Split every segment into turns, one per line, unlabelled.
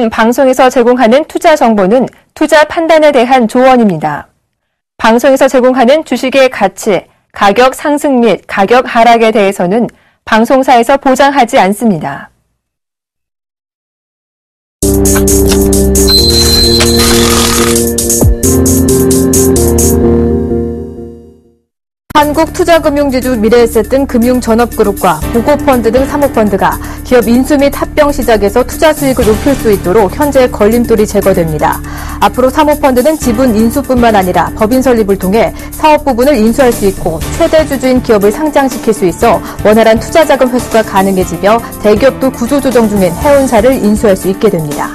지금 방송에서 제공하는 투자 정보는 투자 판단에 대한 조언입니다. 방송에서 제공하는 주식의 가치, 가격 상승 및 가격 하락에 대해서는 방송사에서 보장하지 않습니다. 한국투자금융지주 미래에셋 금융전업그룹과 보고펀드 등 사모펀드가 기업 인수 및 합병 시작에서 투자 수익을 높일 수 있도록 현재 걸림돌이 제거됩니다. 앞으로 사모펀드는 지분 인수뿐만 아니라 법인 설립을 통해 사업 부분을 인수할 수 있고 최대 주주인 기업을 상장시킬 수 있어 원활한 투자자금 회수가 가능해지며 대기업도 구조조정 중인 해운사를 인수할 수 있게 됩니다.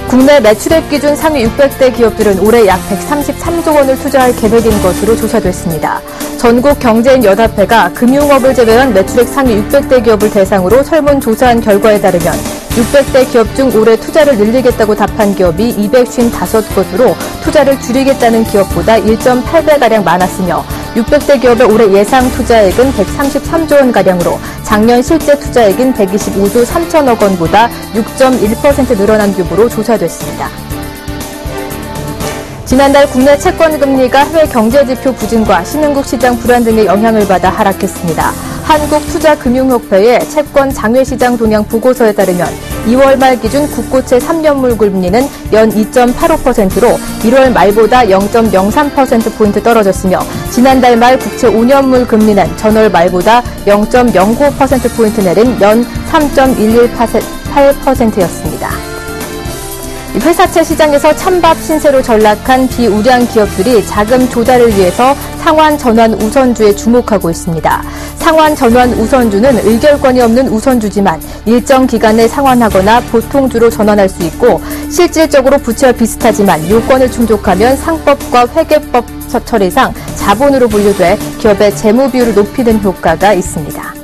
국내 매출액 기준 상위 600대 기업들은 올해 약 133조 원을 투자할 계획인 것으로 조사됐습니다. 전국경제인연합회가 금융업을 제외한 매출액 상위 600대 기업을 대상으로 설문조사한 결과에 따르면 600대 기업 중 올해 투자를 늘리겠다고 답한 기업이 255곳으로 투자를 줄이겠다는 기업보다 1.8배가량 많았으며 600대 기업의 올해 예상 투자액은 133조 원가량으로 작년 실제 투자액인 125조 3천억 원보다 6.1% 늘어난 규모로 조사됐습니다. 지난달 국내 채권 금리가 해외 경제지표 부진과 신흥국 시장 불안 등의 영향을 받아 하락했습니다. 한국투자금융협회의 채권 장외시장 동향 보고서에 따르면 2월 말 기준 국고채 3년물 금리는 연 2.85%로 1월 말보다 0.03%포인트 떨어졌으며 지난달 말 국채 5년물 금리는 전월 말보다 0.09%포인트 내린 연 3.118%였습니다. 회사채 시장에서 찬밥 신세로 전락한 비우량 기업들이 자금 조달을 위해서 상환 전환 우선주에 주목하고 있습니다. 상환 전환 우선주는 의결권이 없는 우선주지만 일정 기간 내 상환하거나 보통주로 전환할 수 있고 실질적으로 부채와 비슷하지만 요건을 충족하면 상법과 회계법 처리상 자본으로 분류돼 기업의 재무 비율을 높이는 효과가 있습니다.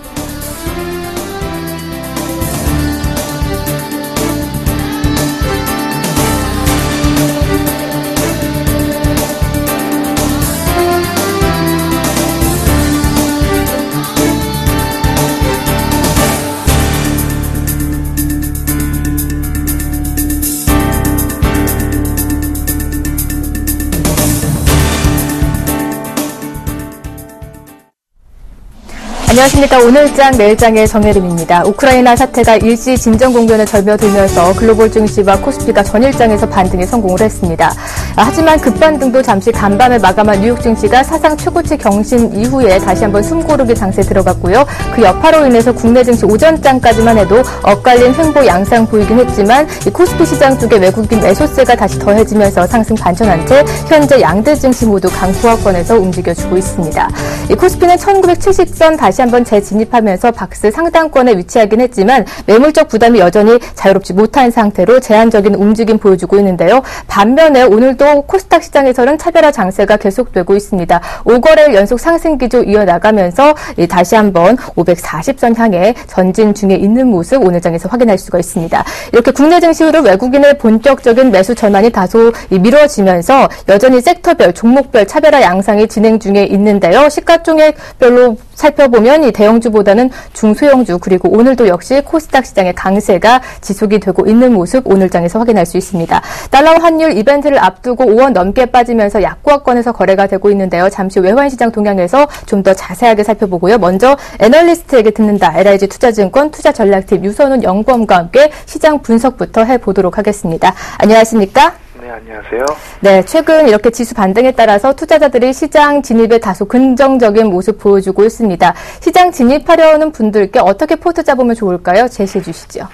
안녕하십니까. 오늘장 내일장의 정혜림입니다. 우크라이나 사태가 일시 진정 공변에 접어들면서 글로벌 증시와 코스피가 전일장에서 반등에 성공을 했습니다. 하지만 급반등도 잠시 간밤에 마감한 뉴욕 증시가 사상 최고치 경신 이후에 다시 한번 숨고르기 장세에 들어갔고요. 그 여파로 인해서 국내 증시 오전장까지만 해도 엇갈린 횡보 양상 보이긴 했지만 이 코스피 시장 쪽에 외국인 매수세가 다시 더해지면서 상승 반전한 채 현재 양대 증시 모두 강보합권에서 움직여주고 있습니다. 이 코스피는 1970선 다시 한번 재진입하면서 박스 상단권에 위치하긴 했지만 매물적 부담이 여전히 자유롭지 못한 상태로 제한적인 움직임 보여주고 있는데요. 반면에 오늘도 코스닥 시장에서는 차별화 장세가 계속되고 있습니다. 5거래일 연속 상승 기조 이어나가면서 다시 한번 540선 향해 전진 중에 있는 모습 오늘 장에서 확인할 수가 있습니다. 이렇게 국내 증시로 외국인의 본격적인 매수 전환이 다소 미뤄지면서 여전히 섹터별, 종목별 차별화 양상이 진행 중에 있는데요. 시가총액별로 살펴보면 이 대형주보다는 중소형주 그리고 오늘도 역시 코스닥 시장의 강세가 지속이 되고 있는 모습 오늘장에서 확인할 수 있습니다. 달러 환율 이벤트를 앞두고 5원 넘게 빠지면서 약보합권에서 거래가 되고 있는데요. 잠시 외환시장 동향에서 좀 더 자세하게 살펴보고요. 먼저 애널리스트에게 듣는다. LIG 투자증권 투자전략팀 유선훈 연구원과 함께 시장 분석부터 해보도록 하겠습니다. 안녕하십니까?
네, 안녕하세요.
네, 최근 이렇게 지수 반등에 따라서 투자자들이 시장 진입에 다소 긍정적인 모습 보여주고 있습니다. 시장 진입하려는 분들께 어떻게 포트 짜보면 좋을까요? 제시해 주시죠.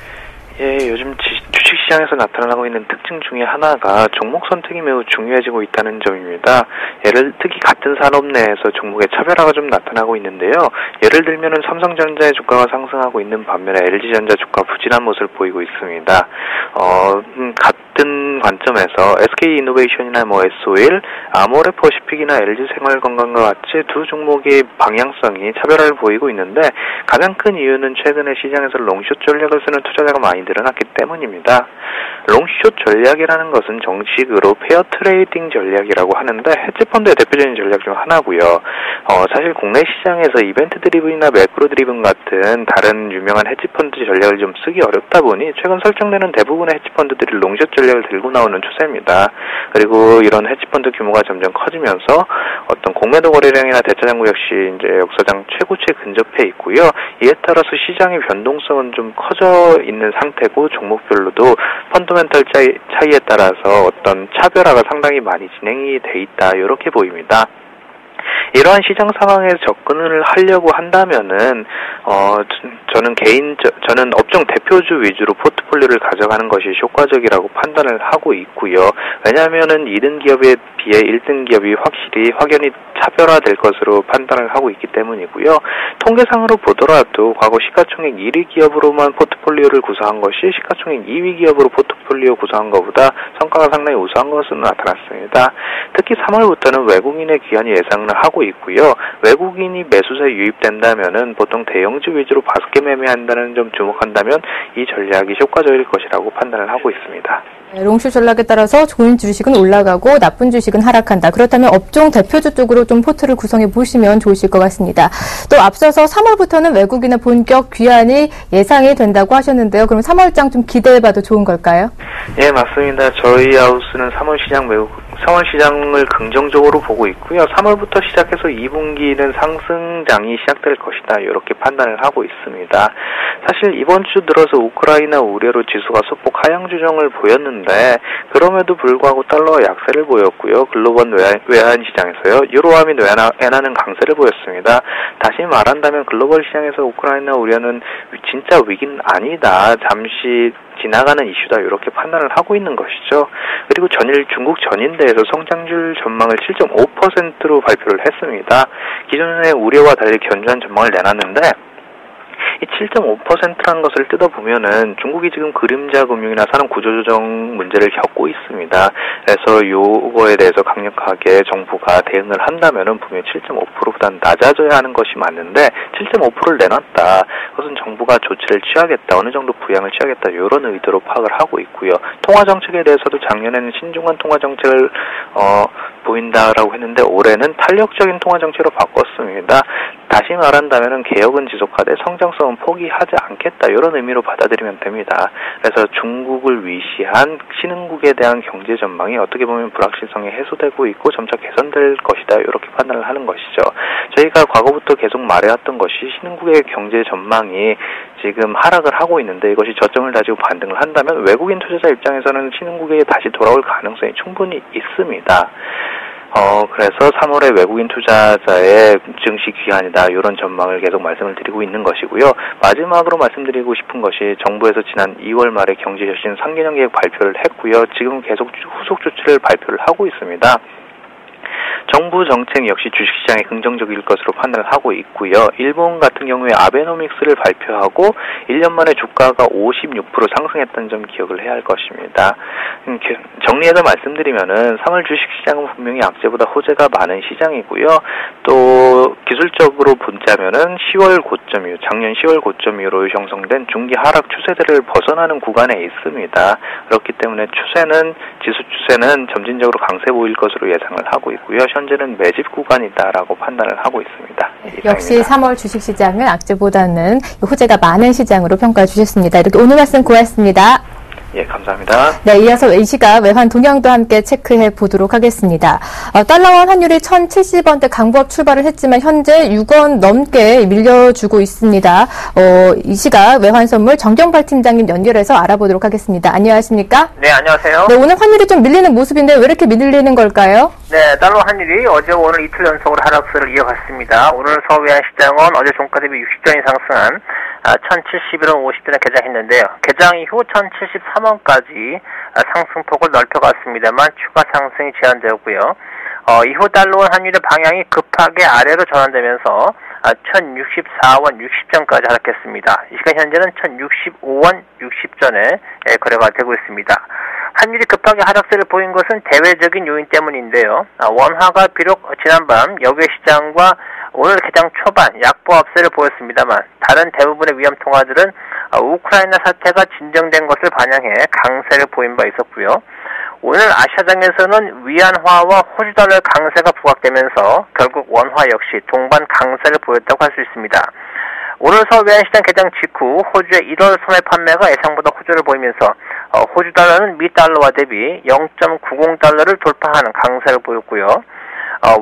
예, 요즘 주식시장에서 나타나고 있는 특징 중에 하나가 종목 선택이 매우 중요해지고 있다는 점입니다. 특히 같은 산업 내에서 종목의 차별화가 좀 나타나고 있는데요. 예를 들면은 삼성전자의 주가가 상승하고 있는 반면에 LG전자 주가 부진한 모습을 보이고 있습니다. 같은 관점에서 SK이노베이션이나 S-오일, 아모레퍼시픽이나 LG생활건강과 같이 두 종목의 방향성이 차별화를 보이고 있는데 가장 큰 이유는 최근에 시장에서 롱숏 전략을 쓰는 투자자가 많이 늘어났기 때문입니다. 롱숏 전략이라는 것은 정식으로 페어 트레이딩 전략이라고 하는데 헤지펀드의 대표적인 전략 중 하나고요. 사실 국내 시장에서 이벤트 드리븐이나 매크로 드리븐 같은 다른 유명한 헤지펀드 전략을 좀 쓰기 어렵다 보니 최근 설정되는 대부분의 헤지펀드들이 롱숏 전략을 들고 나오는 추세입니다. 그리고 이런 헤지펀드 규모가 점점 커지면서 어떤 공매도 거래량이나 대차장구 역시 이제 역사상 최고치에 근접해 있고요. 이에 따라서 시장의 변동성은 좀 커져 있는 상태고 종목별로도 펀더멘털 차이에 따라서 어떤 차별화가 상당히 많이 진행이 돼 있다 이렇게 보입니다. 이러한 시장 상황에 접근을 하려고 한다면은 저는 업종 대표주 위주로 포트폴리오를 가져가는 것이 효과적이라고 판단을 하고 있고요. 왜냐하면은 2등 기업에 비해 1등 기업이 확연히 차별화될 것으로 판단을 하고 있기 때문이고요. 통계상으로 보더라도 과거 시가총액 1위 기업으로만 포트폴리오를 구성한 것이 시가총액 2위 기업으로 포트폴리오 구성한 것보다 성과가 상당히 우수한 것으로 나타났습니다. 특히 3월부터는 외국인의 귀환이 예상을 하고 있고요. 외국인이 매수세에 유입된다면은 보통 대형주 위주로 바스켓 매매한다는 점 주목한다면 이 전략이 효과적일 것이라고 판단을 하고 있습니다.
롱숏 전략에 따라서 좋은 주식은 올라가고 나쁜 주식은 하락한다. 그렇다면 업종 대표주 쪽으로 좀 포트를 구성해 보시면 좋으실 것 같습니다. 또 앞서서 3월부터는 외국인의 본격 귀환이 예상이 된다고 하셨는데요. 그럼 3월장 좀 기대해봐도 좋은 걸까요?
예, 맞습니다. 저희 하우스는 3월 시장을 긍정적으로 보고 있고요. 3월부터 시작해서 2분기는 상승장이 시작될 것이다. 이렇게 판단을 하고 있습니다. 사실 이번 주 들어서 우크라이나 우려로 지수가 소폭 하향 조정을 보였는데 그럼에도 불구하고 달러가 약세를 보였고요. 글로벌 외환 시장에서요. 유로화 및 엔화는 강세를 보였습니다. 다시 말한다면 글로벌 시장에서 우크라이나 우려는 진짜 위기는 아니다. 잠시 지나가는 이슈다 이렇게 판단을 하고 있는 것이죠. 그리고 중국 전인대에서 성장률 전망을 7.5%로 발표를 했습니다. 기존의 우려와 달리 견조한 전망을 내놨는데 이 7.5%라는 것을 뜯어보면은 중국이 지금 그림자 금융이나 산업 구조조정 문제를 겪고 있습니다. 그래서 요거에 대해서 강력하게 정부가 대응을 한다면은 분명히 7.5%보다 낮아져야 하는 것이 맞는데 7.5%를 내놨다. 그것은 정부가 조치를 취하겠다. 어느 정도 부양을 취하겠다. 이런 의도로 파악을 하고 있고요. 통화정책에 대해서도 작년에는 신중한 통화정책을 보인다라고 했는데 올해는 탄력적인 통화정책으로 바꿨습니다. 다시 말한다면은 개혁은 지속하되 성장성은 포기하지 않겠다 이런 의미로 받아들이면 됩니다. 그래서 중국을 위시한 신흥국에 대한 경제 전망이 어떻게 보면 불확실성이 해소되고 있고 점차 개선될 것이다 이렇게 판단을 하는 것이죠. 저희가 과거부터 계속 말해왔던 것이 신흥국의 경제 전망이 지금 하락을 하고 있는데 이것이 저점을 다지고 반등을 한다면 외국인 투자자 입장에서는 신흥국에 다시 돌아올 가능성이 충분히 있습니다. 그래서 3월에 외국인 투자자의 증시 귀환이다 이런 전망을 계속 말씀을 드리고 있는 것이고요. 마지막으로 말씀드리고 싶은 것이 정부에서 지난 2월 말에 경제혁신 3개년 계획 발표를 했고요. 지금 계속 후속 조치를 발표를 하고 있습니다. 정부 정책 역시 주식시장에 긍정적일 것으로 판단을 하고 있고요. 일본 같은 경우에 아베노믹스를 발표하고 1년 만에 주가가 56% 상승했다는 점 기억을 해야 할 것입니다. 정리해서 말씀드리면은 3월 주식시장은 분명히 악재보다 호재가 많은 시장이고요. 또 기술적으로 보자면은 10월 고점 이후, 작년 10월 고점 이후로 형성된 중기 하락 추세들을 벗어나는 구간에 있습니다. 그렇기 때문에 지수 추세는 점진적으로 강세 보일 것으로 예상을 하고 있고요. 현재는 매집 구간이다라고 판단을 하고 있습니다.
역시 3월 주식시장은 악재보다는 호재가 많은 시장으로 평가해 주셨습니다. 이렇게 오늘 말씀 고맙습니다.
예, 감사합니다.
네, 이어서 이 시각 외환 동향도 함께 체크해 보도록 하겠습니다. 달러원 환율이 1,070원대 강보합 출발을 했지만 현재 6원 넘게 밀려주고 있습니다. 이 시각 외환 선물 정경발 팀장님 연결해서 알아보도록 하겠습니다. 안녕하십니까?
네, 안녕하세요.
네, 오늘 환율이 좀 밀리는 모습인데 왜 이렇게 밀리는 걸까요?
네, 달러 환율이 어제 오늘 이틀 연속으로 하락세를 이어갔습니다. 오늘 서울 외환시장은 어제 종가 대비 60전이 상승한 1,071원 50전에 개장했는데요. 개장 이후 1,073원까지 상승폭을 넓혀갔습니다만 추가 상승이 제한되었고요. 이후 달러원 환율의 방향이 급하게 아래로 전환되면서 1,064원 60전까지 하락했습니다. 이 시간 현재는 1,065원 60전에 거래가 되고 있습니다. 환율이 급하게 하락세를 보인 것은 대외적인 요인 때문인데요. 원화가 비록 지난밤 여객시장과 오늘 개장 초반 약보 압세를 보였습니다만 다른 대부분의 위험 통화들은 우크라이나 사태가 진정된 것을 반영해 강세를 보인 바 있었고요. 오늘 아시아장에서는 위안화와 호주 달러의 강세가 부각되면서 결국 원화 역시 동반 강세를 보였다고 할 수 있습니다. 오늘 서울 외환시장 개장 직후 호주의 1월 소매 판매가 예상보다 호조를 보이면서 호주 달러는 미 달러와 대비 0.90달러를 돌파하는 강세를 보였고요.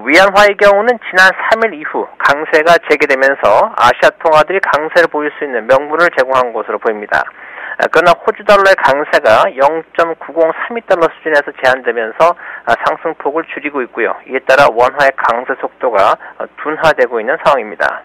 위안화의 경우는 지난 3일 이후 강세가 재개되면서 아시아 통화들이 강세를 보일 수 있는 명분을 제공한 것으로 보입니다. 그러나 호주 달러의 강세가 0.9032달러 수준에서 제한되면서 상승폭을 줄이고 있고요. 이에 따라 원화의 강세 속도가 둔화되고 있는 상황입니다.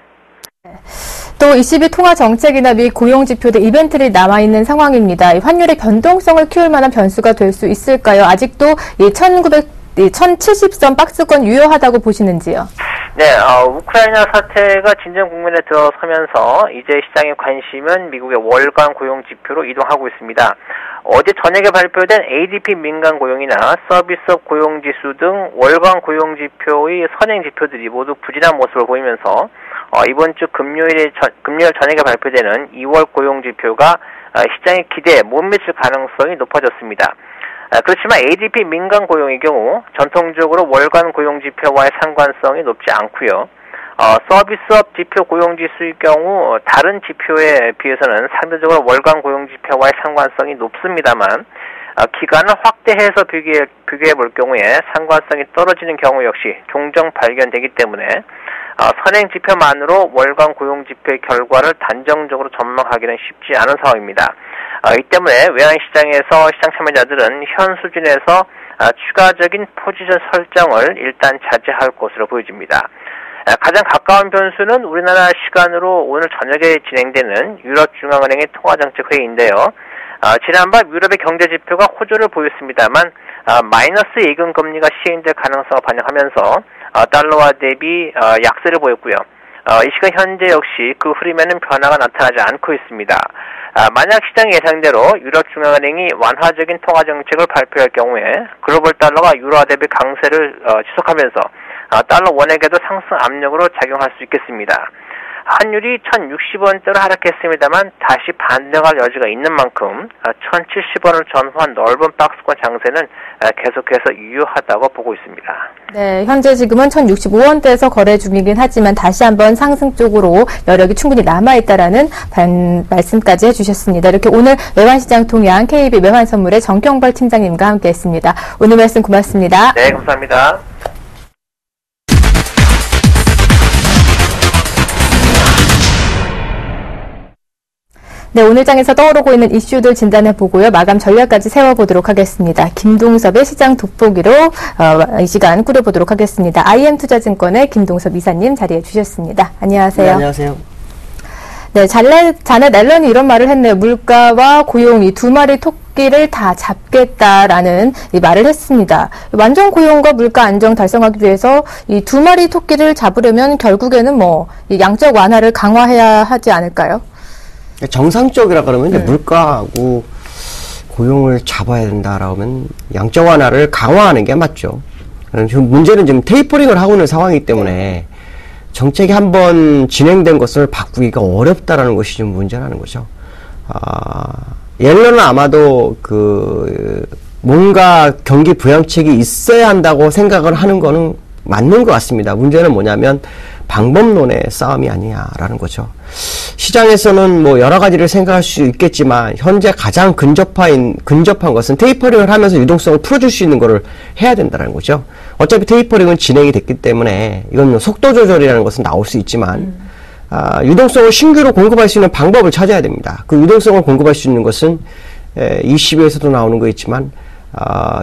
또 22 통화 정책이나 미 고용 지표 등 이벤트들이 남아있는 상황입니다. 환율의 변동성을 키울 만한 변수가 될 수 있을까요? 아직도 이 1070선 박스권 유효하다고 보시는지요?
네, 우크라이나 사태가 진정 국면에 들어서면서 이제 시장의 관심은 미국의 월간 고용 지표로 이동하고 있습니다. 어제 저녁에 발표된 ADP 민간 고용이나 서비스업 고용 지수 등 월간 고용 지표의 선행 지표들이 모두 부진한 모습을 보이면서 이번 주 금요일 저녁에 발표되는 2월 고용 지표가 시장의 기대에 못 미칠 가능성이 높아졌습니다. 그렇지만 ADP 민간 고용의 경우 전통적으로 월간 고용 지표와의 상관성이 높지 않고요. 서비스업 지표 고용 지수의 경우 다른 지표에 비해서는 상대적으로 월간 고용 지표와의 상관성이 높습니다만 기간을 확대해서 비교해 볼 경우에 상관성이 떨어지는 경우 역시 종종 발견되기 때문에 선행 지표만으로 월간 고용 지표의 결과를 단정적으로 전망하기는 쉽지 않은 상황입니다. 이 때문에 외환시장에서 시장 참여자들은 현 수준에서 추가적인 포지션 설정을 일단 자제할 것으로 보여집니다. 가장 가까운 변수는 우리나라 시간으로 오늘 저녁에 진행되는 유럽중앙은행의 통화정책회의인데요. 지난밤 유럽의 경제지표가 호조를 보였습니다만 마이너스 예금금리가 시행될 가능성을 반영하면서 달러화 대비 약세를 보였고요. 이 시간 현재 역시 그 흐름에는 변화가 나타나지 않고 있습니다. 만약 시장 예상대로 유럽중앙은행이 완화적인 통화정책을 발표할 경우에 글로벌 달러가 유로화 대비 강세를 지속하면서 달러 원액에도 상승 압력으로 작용할 수 있겠습니다. 환율이 1,060원대로 하락했습니다만 다시 반등할 여지가 있는 만큼 1,070원을 전후한 넓은 박스권 장세는 계속해서 유효하다고 보고 있습니다.
네, 현재 지금은 1,065원대에서 거래 중이긴 하지만 다시 한번 상승 쪽으로 여력이 충분히 남아있다라는 말씀까지 해주셨습니다. 이렇게 오늘 외환시장 동향 KB 외환선물의 정경벌 팀장님과 함께했습니다. 오늘 말씀 고맙습니다.
네, 감사합니다.
네, 오늘 장에서 떠오르고 있는 이슈들 진단해보고요. 마감 전략까지 세워보도록 하겠습니다. 김동섭의 시장 돋보기로 이 시간 꾸려보도록 하겠습니다. IM투자증권의 김동섭 이사님 자리해 주셨습니다. 안녕하세요.
네, 안녕하세요.
네, 자넷 앨런이 이런 말을 했네요. 물가와 고용 이 두 마리 토끼를 다 잡겠다라는 이 말을 했습니다. 완전 고용과 물가 안정 달성하기 위해서 이 두 마리 토끼를 잡으려면 결국에는 이 양적 완화를 강화해야 하지 않을까요?
정상적이라 그러면 이제 물가하고 고용을 잡아야 된다라고 하면 양적 완화를 강화하는 게 맞죠. 지금 문제는 지금 테이퍼링을 하고 있는 상황이기 때문에 정책이 한번 진행된 것을 바꾸기가 어렵다라는 것이 좀 문제라는 거죠. 옐런은 아마도 뭔가 경기 부양책이 있어야 한다고 생각을 하는 거는 맞는 것 같습니다. 문제는 뭐냐면 방법론의 싸움이 아니냐라는 거죠. 시장에서는 여러 가지를 생각할 수 있겠지만 현재 가장 근접한 것은 테이퍼링을 하면서 유동성을 풀어줄 수 있는 거를 해야 된다는 거죠. 어차피 테이퍼링은 진행이 됐기 때문에 이건 속도 조절이라는 것은 나올 수 있지만 유동성을 신규로 공급할 수 있는 방법을 찾아야 됩니다. 그 유동성을 공급할 수 있는 것은 20에서도 나오는 거 있지만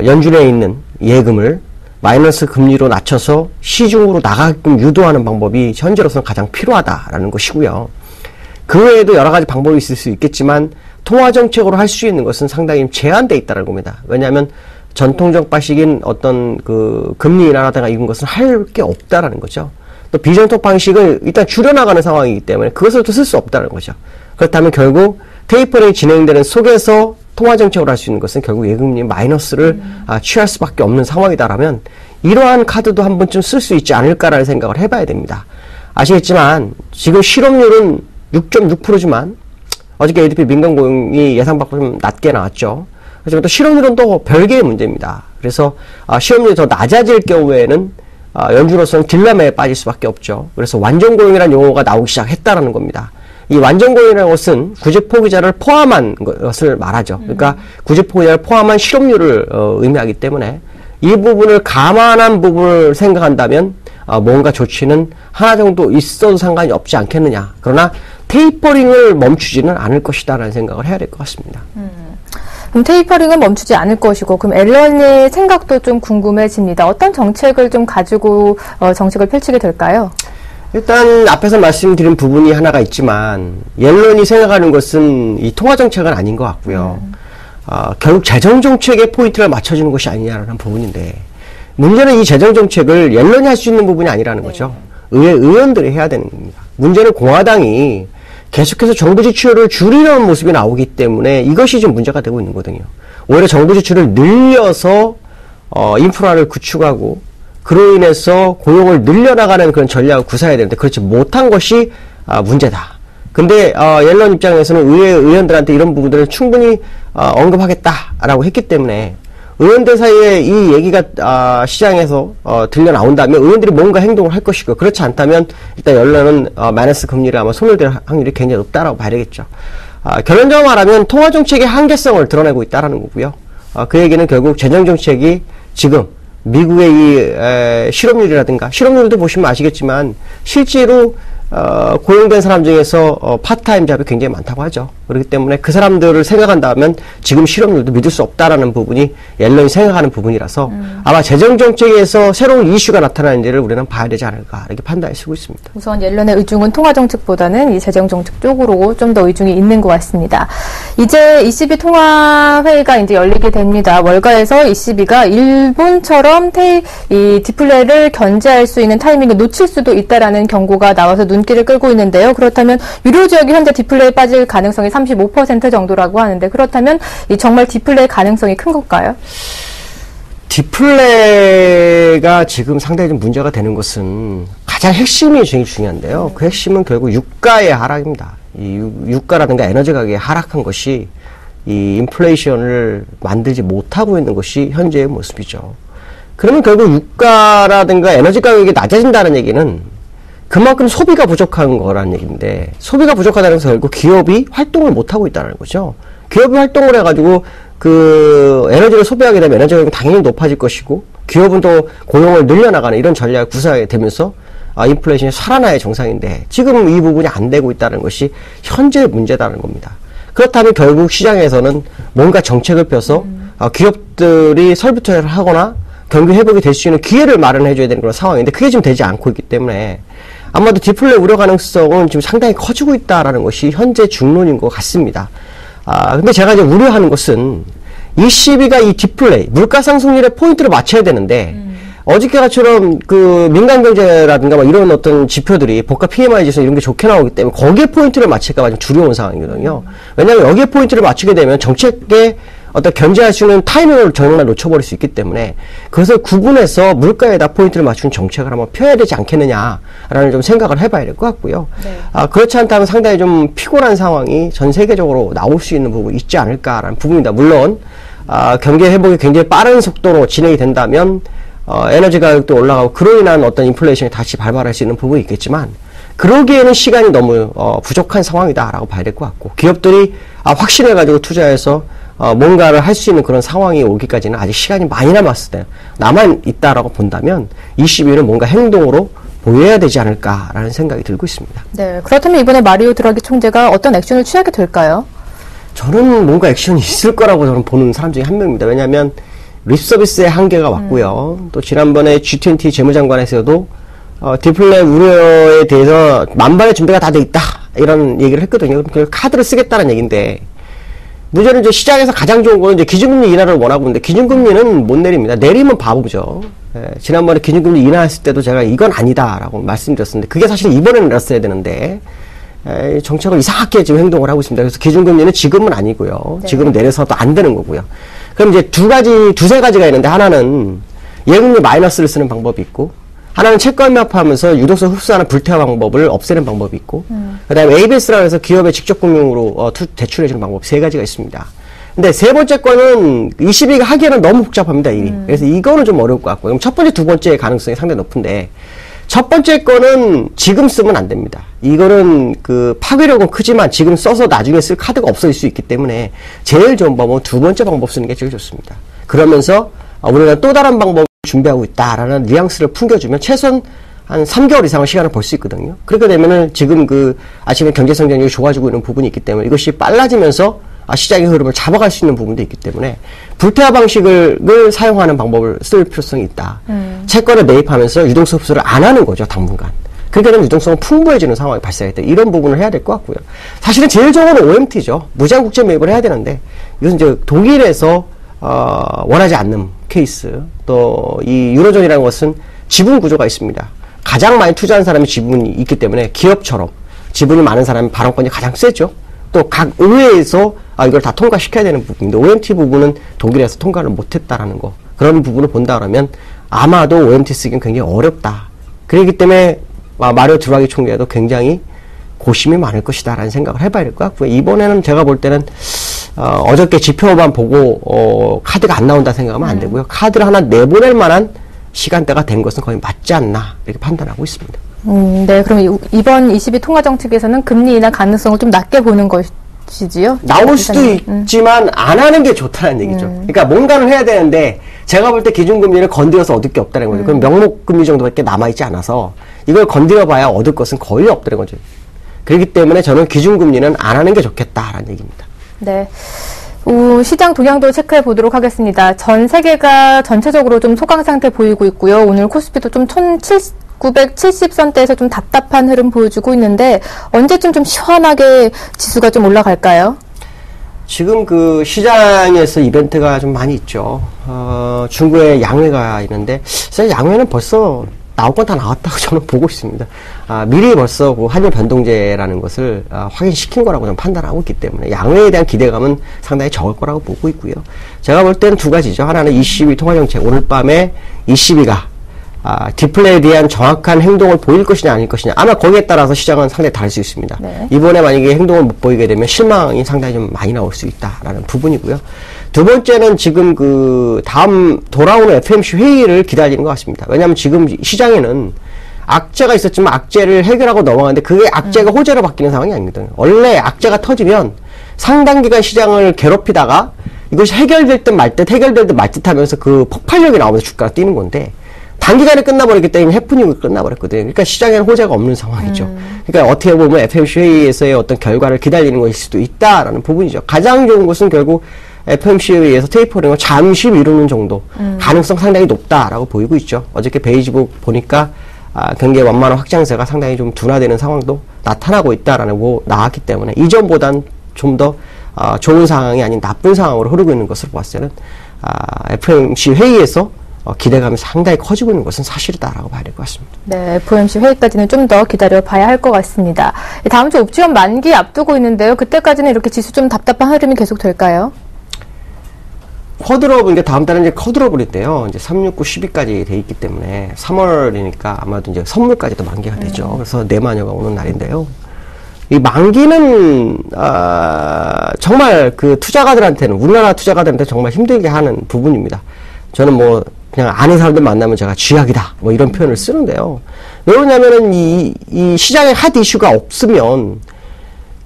연준에 있는 예금을 마이너스 금리로 낮춰서 시중으로 나가게끔 유도하는 방법이 현재로서는 가장 필요하다라는 것이고요. 그 외에도 여러 가지 방법이 있을 수 있겠지만 통화정책으로 할 수 있는 것은 상당히 제한되어 있다는 겁니다. 왜냐하면 전통적 방식인 어떤 금리 인하라든가 이런 것은 할 게 없다라는 거죠. 또 비전통 방식을 일단 줄여나가는 상황이기 때문에 그것을 또 쓸 수 없다는 거죠. 그렇다면 결국 테이퍼링이 진행되는 속에서 통화정책으로 할 수 있는 것은 결국 예금리 마이너스를 취할 수밖에 없는 상황이다라면 이러한 카드도 한 번쯤 쓸 수 있지 않을까라는 생각을 해봐야 됩니다. 아시겠지만 지금 실업률은 6.6%지만 어저께 ADP 민간 고용이 예상 밖으로 좀 낮게 나왔죠. 하지만 또 실업률은 또 별개의 문제입니다. 그래서 실업률이 더 낮아질 경우에는 연준으로서는 딜레마에 빠질 수밖에 없죠. 그래서 완전 고용이라는 용어가 나오기 시작했다라는 겁니다. 이 완전 고용이라는 것은 구직 포기자를 포함한 것을 말하죠. 그러니까 구직 포기자를 포함한 실업률을 의미하기 때문에 이 부분을 감안한 부분을 생각한다면 뭔가 조치는 하나 정도 있어도 상관이 없지 않겠느냐. 그러나 테이퍼링을 멈추지는 않을 것이다라는 생각을 해야 될 것 같습니다.
그럼 테이퍼링은 멈추지 않을 것이고, 그럼 앨런의 생각도 좀 궁금해집니다. 어떤 정책을 좀 가지고 정책을 펼치게 될까요?
일단 앞에서 말씀드린 부분이 하나가 있지만 옐런이 생각하는 것은 이 통화정책은 아닌 것 같고요. 결국 재정정책에 포인트를 맞춰주는 것이 아니냐라는 부분인데, 문제는 이 재정정책을 옐런이 할 수 있는 부분이 아니라는 거죠. 의원들이 해야 되는 겁니다. 문제는 공화당이 계속해서 정부 지출을 줄이려는 모습이 나오기 때문에 이것이 좀 문제가 되고 있는 거거든요. 오히려 정부 지출을 늘려서 인프라를 구축하고 그로 인해서 고용을 늘려나가는 그런 전략을 구사해야 되는데 그렇지 못한 것이 문제다. 근데 옐런 입장에서는 의원들한테 이런 부분들을 충분히 언급하겠다라고 했기 때문에 의원들 사이에 이 얘기가 시장에서 들려 나온다면 의원들이 뭔가 행동을 할 것이고, 그렇지 않다면 일단 옐런은 마이너스 금리를 아마 손을 댈 확률이 굉장히 높다라고 봐야 되겠죠. 결론적으로 말하면 통화정책의 한계성을 드러내고 있다라는 거고요. 그 얘기는 결국 재정정책이 지금 미국의 이 실업률이라든가, 실업률도 보시면 아시겠지만 실제로 고용된 사람 중에서 파트타임 잡이 굉장히 많다고 하죠. 그렇기 때문에 그 사람들을 생각한다면 지금 실업률도 믿을 수 없다라는 부분이 옐런이 생각하는 부분이라서 아마 재정정책에서 새로운 이슈가 나타나는 일을 우리는 봐야 되지 않을까 이렇게 판단해 쓰고 있습니다.
우선 옐런의 의중은 통화정책보다는 이 재정정책 쪽으로 좀 더 의중이 있는 것 같습니다. 이제 ECB 통화회의가 이제 열리게 됩니다. 월가에서 ECB가 일본처럼 이 디플레를 견제할 수 있는 타이밍을 놓칠 수도 있다라는 경고가 나와서 눈길을 끌고 있는데요. 그렇다면 유료 지역이 현재 디플레에 빠질 가능성이 35% 정도라고 하는데, 그렇다면 정말 디플레의 가능성이 큰 걸까요?
디플레가 지금 상당히 좀 문제가 되는 것은 가장 핵심이 굉장히 중요한데요. 그 핵심은 결국 유가의 하락입니다. 이 유가라든가 에너지 가격이 하락한 것이 이 인플레이션을 만들지 못하고 있는 것이 현재의 모습이죠. 그러면 결국 유가라든가 에너지 가격이 낮아진다는 얘기는 그만큼 소비가 부족한 거라는 얘기인데, 소비가 부족하다는 것은 결국 기업이 활동을 못하고 있다는 거죠. 기업이 활동을 해가지고 그 에너지를 소비하게 되면 에너지 가격이 당연히 높아질 것이고, 기업은 또 고용을 늘려나가는 이런 전략을 구사하게 되면서 인플레이션이 살아나야 정상인데 지금 이 부분이 안 되고 있다는 것이 현재의 문제다는 겁니다. 그렇다면 결국 시장에서는 뭔가 정책을 펴서 기업들이 설비 투자를 하거나 경기 회복이 될 수 있는 기회를 마련해 줘야 되는 그런 상황인데 그게 지금 되지 않고 있기 때문에 아마도 디플레 우려 가능성은 지금 상당히 커지고 있다라는 것이 현재 중론인 것 같습니다. 근데 제가 이제 우려하는 것은 ECB가 이 디플레, 물가 상승률에 포인트를 맞춰야 되는데 어저께처럼 그 민간 경제라든가 뭐 이런 어떤 지표들이 복합 PMI 지수 이런 게 좋게 나오기 때문에 거기에 포인트를 맞출까봐 좀 두려운 상황이거든요. 왜냐하면 여기에 포인트를 맞추게 되면 정책에 어떤 견제할 수 있는 타이밍을 정말 놓쳐버릴 수 있기 때문에 그것을 구분해서 물가에다 포인트를 맞추는 정책을 한번 펴야 되지 않겠느냐라는 좀 생각을 해봐야 될 것 같고요. 네. 그렇지 않다면 상당히 좀 피곤한 상황이 전 세계적으로 나올 수 있는 부분이 있지 않을까라는 부분입니다. 물론 경기 회복이 굉장히 빠른 속도로 진행이 된다면 에너지 가격도 올라가고 그로 인한 어떤 인플레이션이 다시 발발할 수 있는 부분이 있겠지만 그러기에는 시간이 너무 부족한 상황이다라고 봐야 될 것 같고 기업들이 확신해가지고 투자해서 뭔가를 할 수 있는 그런 상황이 오기까지는 아직 시간이 많이 남아있다라고 본다면 ECB는 뭔가 행동으로 보여야 되지 않을까라는 생각이 들고 있습니다.
네, 그렇다면 이번에 마리오 드라기 총재가 어떤 액션을 취하게 될까요?
저는 뭔가 액션이 있을 거라고 저는 보는 사람 중에 한 명입니다. 왜냐하면 립서비스의 한계가 왔고요. 또 지난번에 G20 재무장관에서도 디플레 우려에 대해서 만반의 준비가 다 돼 있다 이런 얘기를 했거든요. 그럼 카드를 쓰겠다는 얘기인데 문제는 이제 시장에서 가장 좋은 거는 이제 기준금리 인하를 원하고 있는데 기준금리는 못 내립니다. 내리면 바보죠. 지난번에 기준금리 인하했을 때도 제가 이건 아니다라고 말씀드렸었는데 그게 사실 이번에는 내렸어야 되는데 정책을 이상하게 지금 행동을 하고 있습니다. 그래서 기준금리는 지금은 아니고요. 네. 지금은 내려서도 안 되는 거고요. 그럼 이제 두세 가지가 있는데 하나는 예금리 마이너스를 쓰는 방법이 있고 하나는 채권 매입하면서 유동성 흡수하는 불태화 방법을 없애는 방법이 있고, 그 다음에 ABS라고 해서 기업에 직접 금융으로 대출해주는 방법 3가지가 있습니다. 근데 세 번째 거는 22가 하기에는 너무 복잡합니다, 이미. 그래서 이거는 좀 어려울 것 같고, 그럼 첫 번째, 두 번째 가능성이 상당히 높은데, 첫 번째 거는 지금 쓰면 안 됩니다. 이거는 그 파괴력은 크지만 지금 써서 나중에 쓸 카드가 없어질 수 있기 때문에 제일 좋은 방법은 두 번째 방법 쓰는 게 제일 좋습니다. 그러면서 우리가 또 다른 방법을 준비하고 있다라는 뉘앙스를 풍겨주면 최소한 한 3개월 이상의 시간을 벌 수 있거든요. 그렇게 되면은 지금 그 아침에 경제 성장률이 좋아지고 있는 부분이 있기 때문에 이것이 빨라지면서 시장의 흐름을 잡아갈 수 있는 부분도 있기 때문에 불태화 방식을 사용하는 방법을 쓸 필요성이 있다. 채권을 매입하면서 유동성 흡수를 안 하는 거죠, 당분간. 그러니까 유동성은 풍부해지는 상황이 발생했다. 이런 부분을 해야 될 것 같고요. 사실은 제일 좋은 건 OMT죠. 무제한 국제 매입을 해야 되는데 이것은 이제 독일에서 원하지 않는 케이스. 또 이 유로존이라는 것은 지분 구조가 있습니다. 가장 많이 투자한 사람이 지분이 있기 때문에 기업처럼 지분이 많은 사람이 발언권이 가장 세죠. 또 각 의회에서 이걸 다 통과시켜야 되는 부분인데 OMT 부분은 독일에서 통과를 못했다라는 거, 그런 부분을 본다 그러면 아마도 OMT 쓰기는 굉장히 어렵다. 그렇기 때문에 마리오 드라기 총리도 굉장히 고심이 많을 것이다 라는 생각을 해봐야 될 것 같고요. 이번에는 제가 볼 때는 어저께 지표만 보고 카드가 안 나온다 생각하면 안 되고요. 카드를 하나 내보낼 만한 시간대가 된 것은 거의 맞지 않나 이렇게 판단하고 있습니다.
네, 그럼 이번 22 통화 정책에서는 금리 인하 가능성을 좀 낮게 보는 것이지요?
나올 수도 있지만 안 하는 게 좋다는 얘기죠. 그러니까 뭔가를 해야 되는데 제가 볼 때 기준금리를 건드려서 얻을 게 없다는 거죠. 그럼 명목금리 정도밖에 남아있지 않아서 이걸 건드려봐야 얻을 것은 거의 없다는 거죠. 그렇기 때문에 저는 기준금리는 안 하는 게 좋겠다라는 얘기입니다. 네.
시장 동향도 체크해 보도록 하겠습니다. 전 세계가 전체적으로 좀 소강 상태 보이고 있고요. 오늘 코스피도 좀 1970선대에서 좀 답답한 흐름 보여주고 있는데 언제쯤 좀 시원하게 지수가 좀 올라갈까요?
지금 그 시장에서 이벤트가 좀 많이 있죠. 중국에 양회가 있는데 사실 양회는 벌써 나올 건 다 나왔다고 저는 보고 있습니다. 미리 벌써 그 환율 변동제라는 것을 확인시킨 거라고 저는 판단하고 있기 때문에 양회에 대한 기대감은 상당히 적을 거라고 보고 있고요. 제가 볼 때는 두 가지죠. 하나는 22 통화정책, 오늘 밤에 22가 디플레이에 대한 정확한 행동을 보일 것이냐 아닐 것이냐, 아마 거기에 따라서 시장은 상당히 다를 수 있습니다. 네. 이번에 만약에 행동을 못 보이게 되면 실망이 상당히 좀 많이 나올 수 있다라는 부분이고요. 두 번째는 지금 그 다음 돌아오는 FOMC 회의를 기다리는 것 같습니다. 왜냐하면 지금 시장에는 악재가 있었지만 악재를 해결하고 넘어가는데 그게 악재가 호재로 바뀌는 상황이 아니거든요. 원래 악재가 터지면 상당 기간 시장을 괴롭히다가 이것이 해결될 듯 말 듯 하면서 그 폭발력이 나오면서 주가가 뛰는 건데 단기간에 끝나버렸기 때문에 해프닝이 끝나버렸거든요. 그러니까 시장에는 호재가 없는 상황이죠. 그러니까 어떻게 보면 FOMC 회의에서의 어떤 결과를 기다리는 것일 수도 있다라는 부분이죠. 가장 좋은 것은 결국 FOMC 회의에서 테이퍼링을 잠시 미루는 정도 가능성 상당히 높다라고 보이고 있죠. 어저께 베이지북 보니까 경기 완만한 확장세가 상당히 좀 둔화되는 상황도 나타나고 있다라는 거 나왔기 때문에 이전보단 좀 더 좋은 상황이 아닌 나쁜 상황으로 흐르고 있는 것으로 봤을 때는 FOMC 회의에서 기대감이 상당히 커지고 있는 것은 사실이다라고 봐야 될 것 같습니다. 네,
FOMC 회의까지는 좀 더 기다려봐야 할 것 같습니다. 다음 주 옵지원 만기 앞두고 있는데요. 그때까지는 이렇게 지수 좀 답답한 흐름이 계속 될까요?
쿼드러블, 이제 다음 달에 이제 쿼드러블인데요. 이제 3, 6, 9, 10위까지 돼 있기 때문에 3월이니까 아마도 이제 선물까지도 만기가 되죠. 그래서 내마녀가 오는 날인데요. 이 만기는 정말 그 투자가들한테는, 우리나라 투자가들한테 정말 힘들게 하는 부분입니다. 저는 뭐 그냥 아는 사람들 만나면 제가 쥐약이다 뭐 이런 표현을 쓰는데요. 왜 그러냐면은 이 시장에 핫 이슈가 없으면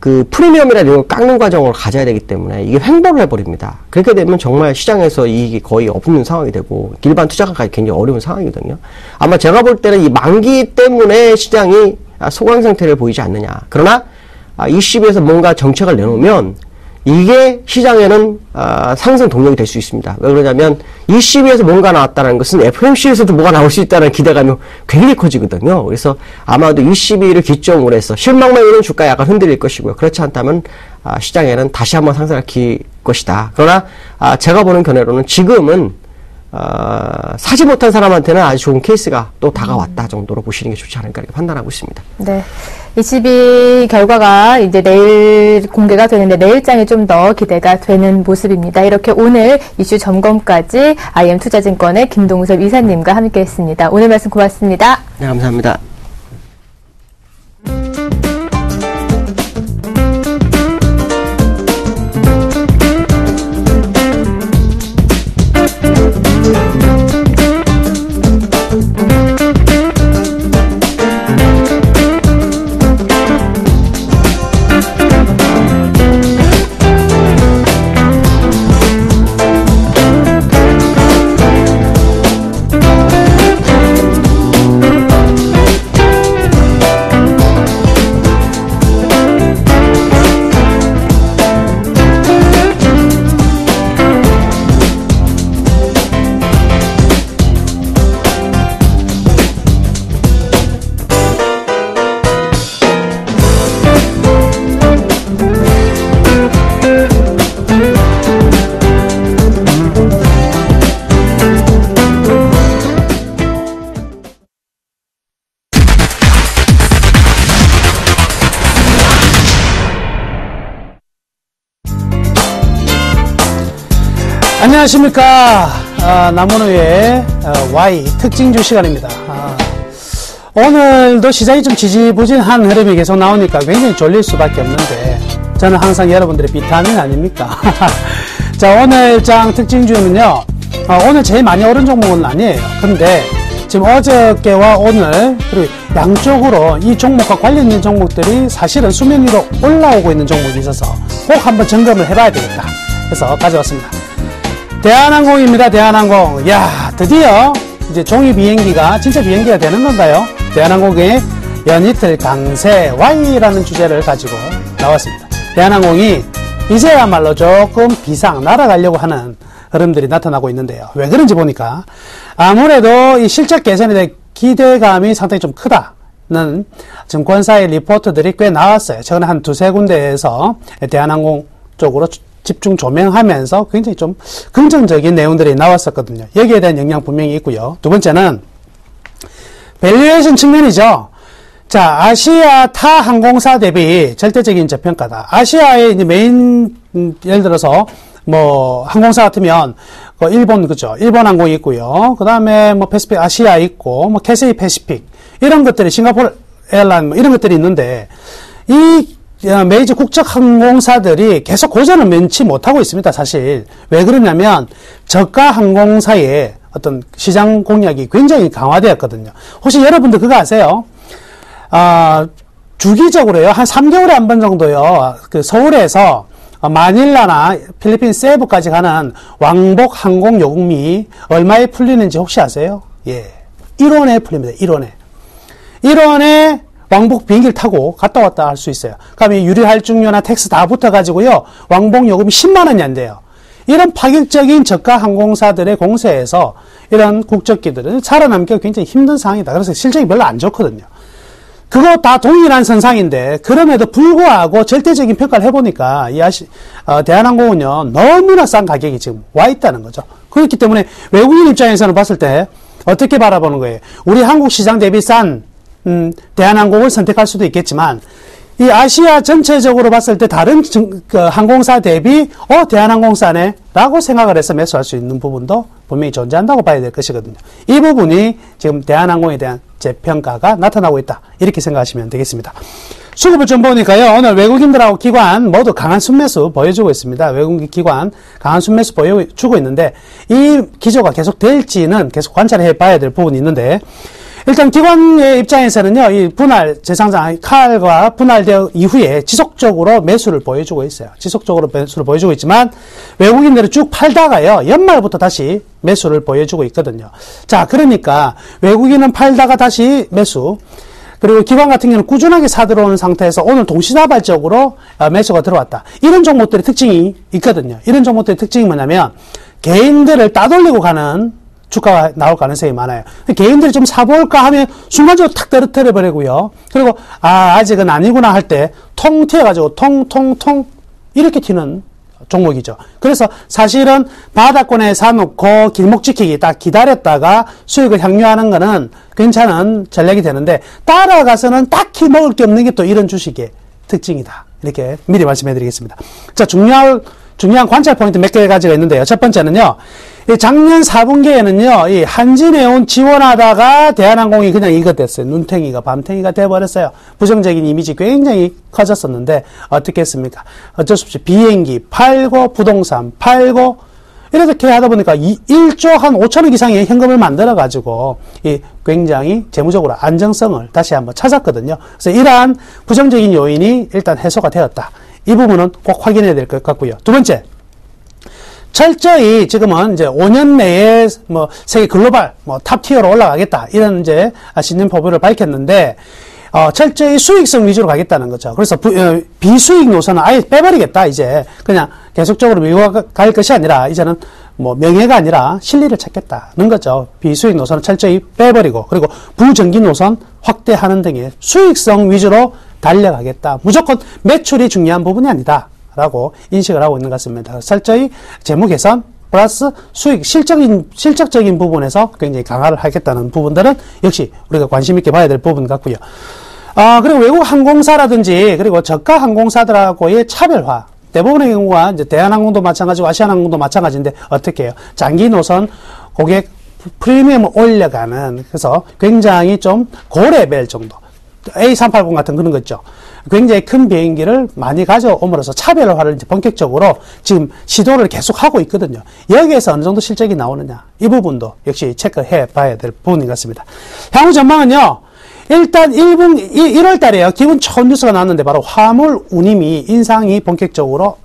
그 프리미엄이나 이런 걸 깎는 과정을 가져야 되기 때문에 이게 횡보를 해버립니다. 그렇게 되면 정말 시장에서 이익이 거의 없는 상황이 되고 일반 투자가까지 굉장히 어려운 상황이거든요. 아마 제가 볼 때는 이 만기 때문에 시장이 소강 상태를 보이지 않느냐. 그러나 이 시기에서 뭔가 정책을 내놓으면 이게 시장에는 상승 동력이 될 수 있습니다. 왜 그러냐면 이 시기에서 뭔가 나왔다는 것은 FOMC에서도 뭐가 나올 수 있다는 기대감이 굉장히 커지거든요. 그래서 아마도 이 시기를 기점으로 해서 실망만 오는 주가 약간 흔들릴 것이고요. 그렇지 않다면 시장에는 다시 한번 상승할 것이다. 그러나 제가 보는 견해로는 지금은 사지 못한 사람한테는 아주 좋은 케이스가 또 다가왔다 정도로 보시는 게 좋지 않을까 이렇게 판단하고 있습니다.
네. 22 결과가 이제 내일 공개가 되는데 내일장이 좀 더 기대가 되는 모습입니다. 이렇게 오늘 이슈 점검까지 IM투자증권의 김동섭 이사님과 함께 했습니다. 오늘 말씀 고맙습니다.
네, 감사합니다.
안녕하십니까. 남원우의 Y 특징주 시간입니다. 오늘도 시장이 좀 지지부진한 흐름이 계속 나오니까 굉장히 졸릴 수밖에 없는데 저는 항상 여러분들의 비타민 아닙니까? 자, 오늘 장 특징주는요, 오늘 제일 많이 오른 종목은 아니에요. 근데 지금 어저께와 오늘 그리고 양쪽으로 이 종목과 관련된 종목들이 사실은 수면 위로 올라오고 있는 종목이 있어서 꼭 한번 점검을 해봐야 되겠다 해서 가져왔습니다. 대한항공입니다. 대한항공. 야, 드디어 이제 종이 비행기가 진짜 비행기가 되는 건가요? 대한항공의 연이틀 강세 Y라는 주제를 가지고 나왔습니다. 대한항공이 이제야말로 조금 비상 날아가려고 하는 흐름들이 나타나고 있는데요. 왜 그런지 보니까 아무래도 이 실적 개선에 대한 기대감이 상당히 좀 크다는 증권사의 리포트들이 꽤 나왔어요. 최근에 한 두세 군데에서 대한항공 쪽으로 집중 조명하면서 굉장히 좀 긍정적인 내용들이 나왔었거든요. 여기에 대한 영향 분명히 있고요. 두 번째는 밸류에이션 측면이죠. 자, 아시아 타 항공사 대비 절대적인 저평가다. 아시아의 이제 메인, 예를 들어서 뭐 항공사 같으면 일본, 그죠? 일본 항공이 있고요. 그 다음에 뭐 패시픽 아시아 있고 뭐 캐세이 패시픽 이런 것들이 싱가포르 에어라인 뭐 이런 것들이 있는데 이 메이저 국적 항공사들이 계속 고전을 면치 못하고 있습니다, 사실. 왜 그러냐면, 저가 항공사의 어떤 시장 공략이 굉장히 강화되었거든요. 혹시 여러분들 그거 아세요? 주기적으로요, 한 3개월에 한 번 정도요, 그 서울에서 마닐라나 필리핀 세부까지 가는 왕복 항공 요금이 얼마에 풀리는지 혹시 아세요? 예. 1원에 풀립니다, 1원에. 1원에 왕복 비행기를 타고 갔다 왔다 할 수 있어요. 그러면 유류할증료나 텍스 다 붙어가지고요, 왕복 요금이 10만원이 안 돼요. 이런 파격적인 저가 항공사들의 공세에서 이런 국적기들은 살아남기가 굉장히 힘든 상황이다. 그래서 실적이 별로 안 좋거든요. 그거 다 동일한 선상인데, 그럼에도 불구하고 절대적인 평가를 해보니까, 대한항공은요, 너무나 싼 가격이 지금 와 있다는 거죠. 그렇기 때문에 외국인 입장에서는 봤을 때, 어떻게 바라보는 거예요? 우리 한국 시장 대비 싼 대한항공을 선택할 수도 있겠지만, 이 아시아 전체적으로 봤을 때 다른 항공사 대비, 대한항공 싸네? 라고 생각을 해서 매수할 수 있는 부분도 분명히 존재한다고 봐야 될 것이거든요. 이 부분이 지금 대한항공에 대한 재평가가 나타나고 있다. 이렇게 생각하시면 되겠습니다. 수급을 좀 보니까요, 오늘 외국인들하고 기관 모두 강한 순매수 보여주고 있습니다. 외국인 기관 강한 순매수 보여주고 있는데, 이 기조가 계속 될지는 계속 관찰해 봐야 될 부분이 있는데, 일단 기관의 입장에서는요, 이 분할 재상장 칼과 분할되어 이후에 지속적으로 매수를 보여주고 있어요. 지속적으로 매수를 보여주고 있지만 외국인들은 쭉 팔다가요, 연말부터 다시 매수를 보여주고 있거든요. 자, 그러니까 외국인은 팔다가 다시 매수, 그리고 기관 같은 경우는 꾸준하게 사들어오는 상태에서 오늘 동시다발적으로 매수가 들어왔다. 이런 종목들의 특징이 있거든요. 이런 종목들의 특징이 뭐냐면 개인들을 따돌리고 가는 주가가 나올 가능성이 많아요. 개인들이 좀 사볼까 하면 순간적으로 탁 떨어뜨려 버리고요. 그리고 아직은 아니구나 할 때 통 튀어가지고 통통통 이렇게 튀는 종목이죠. 그래서 사실은 바닥권에 사놓고 길목 지키기 딱 기다렸다가 수익을 향유하는 거는 괜찮은 전략이 되는데, 따라가서는 딱히 먹을 게 없는 게 또 이런 주식의 특징이다. 이렇게 미리 말씀해 드리겠습니다. 자, 중요한 관찰 포인트 몇 개 가지가 있는데요. 첫 번째는요, 작년 4분기에는요, 이 한진해운 지원하다가 대한항공이 그냥 이거 됐어요. 눈탱이가, 밤탱이가 돼버렸어요. 부정적인 이미지 굉장히 커졌었는데, 어떻게 했습니까? 어쩔 수 없이 비행기 팔고, 부동산 팔고, 이렇게 하다 보니까 1조 한 5천억 이상의 현금을 만들어가지고, 굉장히 재무적으로 안정성을 다시 한번 찾았거든요. 그래서 이러한 부정적인 요인이 일단 해소가 되었다. 이 부분은 꼭 확인해야 될 것 같고요. 두 번째. 철저히 지금은 이제 5년 내에 뭐 세계 글로벌 탑 티어로 올라가겠다. 이런 이제 신년 포부를 밝혔는데, 철저히 수익성 위주로 가겠다는 거죠. 그래서 비수익 노선은 아예 빼버리겠다. 이제 그냥 계속적으로 밀고 갈 것이 아니라 이제는 뭐 명예가 아니라 실리를 찾겠다는 거죠. 비수익 노선은 철저히 빼버리고, 그리고 부정기 노선 확대하는 등의 수익성 위주로 달려가겠다. 무조건 매출이 중요한 부분이 아니다. 라고 인식을 하고 있는 것 같습니다. 철저히 재무 개선 플러스 수익, 실적적인 부분에서 굉장히 강화를 하겠다는 부분들은 역시 우리가 관심 있게 봐야 될 부분 같고요. 그리고 외국 항공사라든지 그리고 저가 항공사들하고의 차별화. 대부분의 경우가 이제 대한항공도 마찬가지고 아시아나항공도 마찬가지인데 어떻게 해요? 장기 노선 고객 프리미엄을 올려가는, 그래서 굉장히 좀 고레벨 정도. A380 같은 그런 거 있죠. 굉장히 큰 비행기를 많이 가져옴으로써 차별화를 이제 본격적으로 지금 시도를 계속 하고 있거든요. 여기에서 어느 정도 실적이 나오느냐. 이 부분도 역시 체크해 봐야 될 부분인 것 같습니다. 향후 전망은요. 일단 1월 달에요. 기분 좋은 뉴스가 나왔는데 바로 화물 운임이 인상이 본격적으로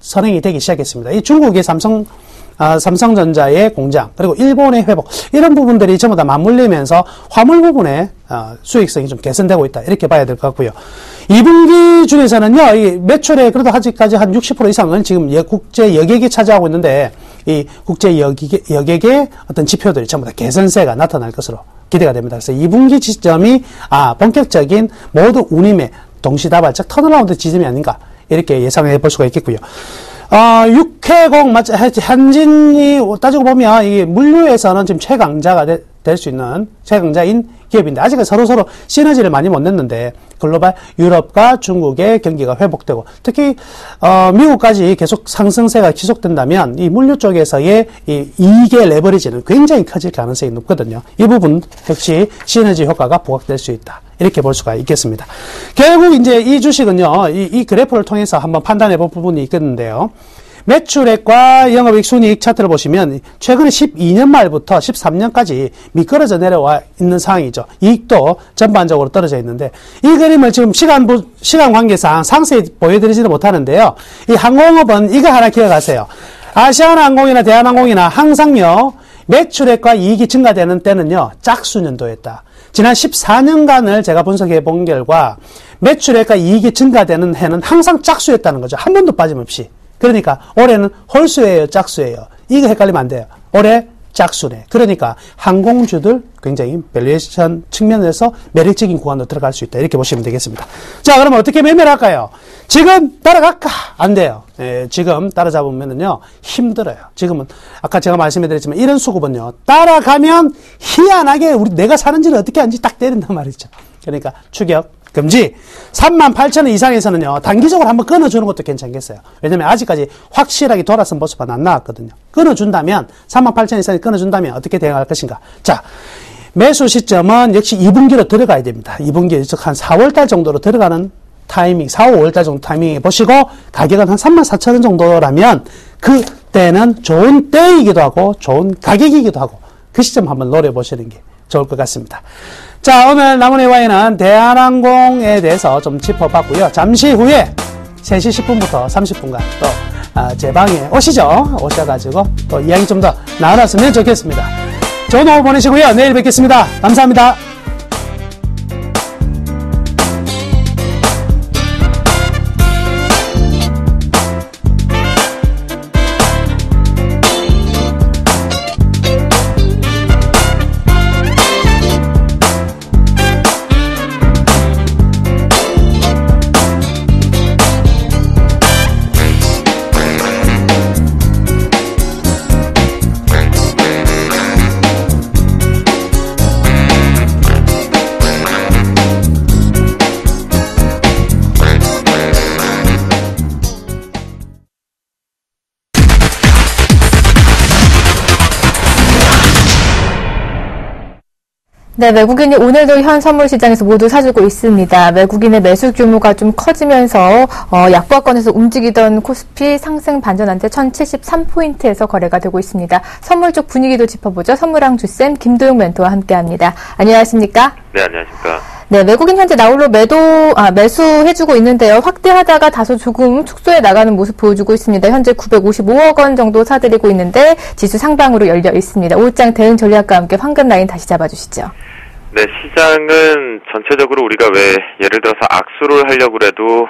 선행이 되기 시작했습니다. 이 중국의 삼성전자의 공장, 그리고 일본의 회복, 이런 부분들이 전부 다 맞물리면서 화물 부분의 수익성이 좀 개선되고 있다. 이렇게 봐야 될 것 같고요. 2분기 중에서는요, 이 매출에 그래도 아직까지 한 60% 이상은 지금 국제 여객이 차지하고 있는데, 이 국제 여객의 어떤 지표들이 전부 다 개선세가 나타날 것으로 기대가 됩니다. 그래서 2분기 지점이, 본격적인 모두 운임의 동시다발적 턴어라운드 지점이 아닌가, 이렇게 예상해 볼 수가 있겠고요. 6회공, 한진이 따지고 보면, 이 물류에서는 지금 최강자가 될 수 있는 최강자인 기업인데, 아직은 서로서로 시너지를 많이 못 냈는데, 글로벌 유럽과 중국의 경기가 회복되고, 특히, 미국까지 계속 상승세가 지속된다면, 이 물류 쪽에서의 이 이익의 레버리지는 굉장히 커질 가능성이 높거든요. 이 부분 역시 시너지 효과가 부각될 수 있다. 이렇게 볼 수가 있겠습니다. 결국 이제 이 주식은요, 이 그래프를 통해서 한번 판단해 볼 부분이 있겠는데요. 매출액과 영업이익 순이익 차트를 보시면 최근에 12년 말부터 13년까지 미끄러져 내려와 있는 상황이죠. 이익도 전반적으로 떨어져 있는데, 이 그림을 지금 시간 관계상 상세히 보여드리지는 못하는데요. 이 항공업은 이거 하나 기억하세요. 아시아나항공이나 대한항공이나 항상요, 매출액과 이익이 증가되는 때는요, 짝수년도였다. 지난 14년간을 제가 분석해 본 결과 매출액과 이익이 증가되는 해는 항상 짝수였다는 거죠. 한 번도 빠짐없이. 그러니까 올해는 홀수예요, 짝수예요. 이거 헷갈리면 안 돼요. 올해 짝수네. 그러니까 항공주들 굉장히 밸류에이션 측면에서 매력적인 구간으로 들어갈 수 있다. 이렇게 보시면 되겠습니다. 자, 그러면 어떻게 매매를 할까요? 지금 따라갈까? 안 돼요. 지금 따라잡으면은요, 힘들어요. 지금은 아까 제가 말씀해드렸지만 이런 수급은요, 따라가면 희한하게 내가 사는지를 어떻게 하는지 딱 때린단 말이죠. 그러니까 추격 금지. 38,000원 이상에서는요, 단기적으로 한번 끊어주는 것도 괜찮겠어요. 왜냐면 아직까지 확실하게 돌아선 모습은 안 나왔거든요. 끊어준다면, 38,000원 이상에 끊어준다면 어떻게 대응할 것인가. 자, 매수 시점은 역시 2분기로 들어가야 됩니다. 2분기, 즉 한 4월달 정도로 들어가는 타이밍, 4, 5월달 정도 타이밍에 보시고, 가격은 한 34,000원 정도라면, 그때는 좋은 때이기도 하고, 좋은 가격이기도 하고, 그 시점 한번 노려보시는 게 좋을 것 같습니다. 자, 오늘 나무네와이는 대한항공에 대해서 좀 짚어봤고요. 잠시 후에 3시 10분부터 30분간 또 제 방에 오셔가지고 또 이야기 좀 더 나눴으면 좋겠습니다. 좋은 오후 보내시고요. 내일 뵙겠습니다. 감사합니다.
네, 외국인이 오늘도 현 선물 시장에서 모두 사주고 있습니다. 외국인의 매수 규모가 좀 커지면서 약보합권에서 움직이던 코스피 상승 반전한 채 1073포인트에서 거래가 되고 있습니다. 선물 쪽 분위기도 짚어보죠. 선물왕 주쌤 김도용 멘토와 함께합니다. 안녕하십니까?
네, 안녕하십니까?
네, 외국인 현재 나홀로 매수해주고 있는데요. 확대하다가 다소 조금 축소해 나가는 모습 보여주고 있습니다. 현재 955억 원 정도 사들이고 있는데 지수 상방으로 열려 있습니다. 오후장 대응 전략과 함께 황금 라인 다시 잡아주시죠.
네, 시장은 전체적으로 우리가 왜 예를 들어서 악수를 하려고 해도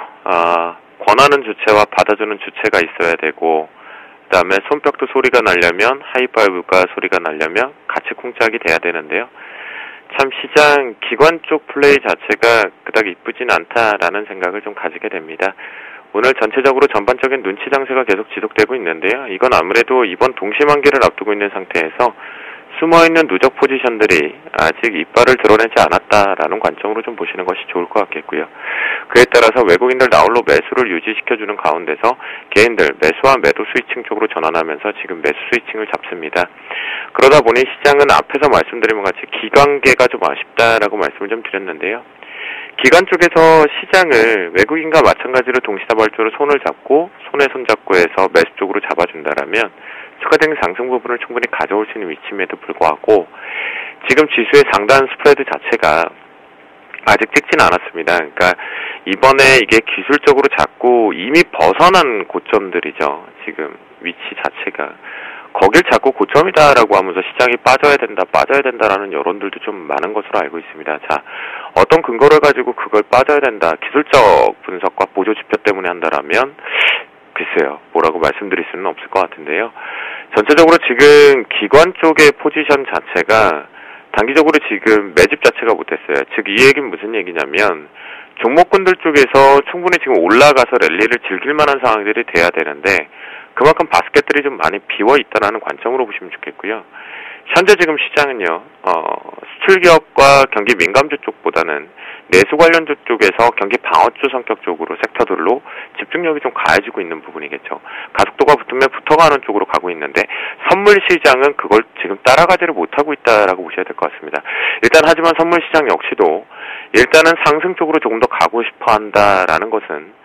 권하는 주체와 받아주는 주체가 있어야 되고, 그다음에 손뼉도 소리가 나려면 하이파이브가 소리가 나려면 같이 쿵짝이 돼야 되는데요. 참 시장 기관 쪽 플레이 자체가 그닥 이쁘진 않다라는 생각을 좀 가지게 됩니다. 오늘 전체적으로 전반적인 눈치 장세가 계속 지속되고 있는데요. 이건 아무래도 이번 동시만기를 앞두고 있는 상태에서 숨어있는 누적 포지션들이 아직 이빨을 드러내지 않았다라는 관점으로 좀 보시는 것이 좋을 것 같겠고요. 그에 따라서 외국인들 나홀로 매수를 유지시켜주는 가운데서 개인들 매수와 매도 스위칭 쪽으로 전환하면서 지금 매수 스위칭을 잡습니다. 그러다 보니 시장은 앞에서 말씀드린 것 같이 기관계가 좀 아쉽다라고 말씀을 좀 드렸는데요. 기관 쪽에서 시장을 외국인과 마찬가지로 동시다발적으로 손을 잡고 손에 손잡고 해서 매수 쪽으로 잡아준다라면 추가적인 상승 부분을 충분히 가져올 수 있는 위치임에도 불구하고 지금 지수의 상단 스프레드 자체가 아직 찍진 않았습니다. 그러니까 이번에 이게 기술적으로 자꾸 이미 벗어난 고점들이죠. 지금 위치 자체가 거길 자꾸 고점이다라고 하면서 시장이 빠져야 된다라는 여론들도 좀 많은 것으로 알고 있습니다. 자, 어떤 근거를 가지고 그걸 빠져야 된다, 기술적 분석과 보조 지표 때문에 한다라면 글쎄요, 뭐라고 말씀드릴 수는 없을 것 같은데요. 전체적으로 지금 기관 쪽의 포지션 자체가 단기적으로 지금 매집 자체가 못했어요. 즉 이 얘기는 무슨 얘기냐면 종목군들 쪽에서 충분히 지금 올라가서 랠리를 즐길 만한 상황들이 돼야 되는데 그만큼 바스켓들이 좀 많이 비워 있다는 관점으로 보시면 좋겠고요. 현재 지금 시장은요, 수출 기업과 경기 민감주 쪽보다는 내수 관련주 쪽에서 경기 방어주 성격 쪽으로 섹터들로 집중력이 좀 가해지고 있는 부분이겠죠. 가속도가 붙으면 붙어가는 쪽으로 가고 있는데 선물 시장은 그걸 지금 따라가지를 못하고 있다라고 보셔야 될 것 같습니다. 일단 하지만 선물 시장 역시도 일단은 상승 쪽으로 조금 더 가고 싶어 한다라는 것은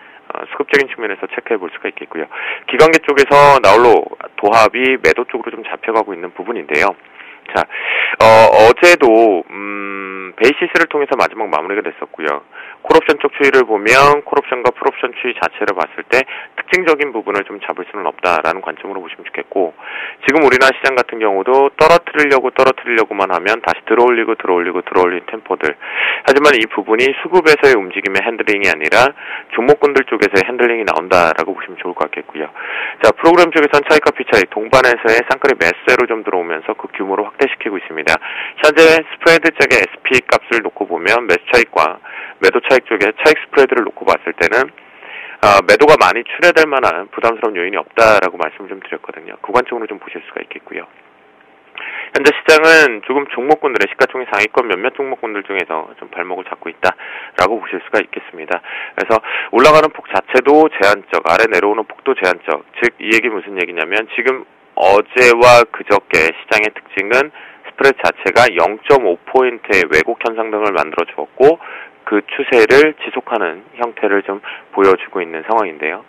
수급적인 측면에서 체크해 볼 수가 있겠고요. 기관계 쪽에서 나홀로 도합이 매도 쪽으로 좀 잡혀가고 있는 부분인데요. 자, 어제도 베이시스를 통해서 마지막 마무리가 됐었고요. 콜옵션 쪽 추이를 보면 콜옵션과 풀옵션 추이 자체를 봤을 때 특징적인 부분을 좀 잡을 수는 없다라는 관점으로 보시면 좋겠고, 지금 우리나라 시장 같은 경우도 떨어뜨리려고만 하면 다시 들어올리는 템포들. 하지만 이 부분이 수급에서의 움직임의 핸들링이 아니라 종목군들 쪽에서의 핸들링이 나온다라고 보시면 좋을 것 같겠고요. 자, 프로그램 쪽에서는 차익과 피차익 동반에서의 쌍끌이 매수세로 좀 들어오면서 그 규모를 확대시키고 있습니다. 현재 스프레드 쪽의 SP 값을 놓고 보면 매수 차익과 매도 차익 쪽에 차익 스프레드를 놓고 봤을 때는 매도가 많이 출회될 만한 부담스러운 요인이 없다라고 말씀을 좀 드렸거든요. 그 관점으로 좀 보실 수가 있겠고요. 현재 시장은 조금 종목군들의 시가총액 상위권 몇몇 종목군들 중에서 좀 발목을 잡고 있다라고 보실 수가 있겠습니다. 그래서 올라가는 폭 자체도 제한적, 아래 내려오는 폭도 제한적. 즉 이 얘기 무슨 얘기냐면 지금 어제와 그저께 시장의 특징은 스프레드 자체가 0.5포인트의 왜곡 현상 등을 만들어 주었고 그 추세를 지속하는 형태를 좀 보여주고 있는 상황인데요.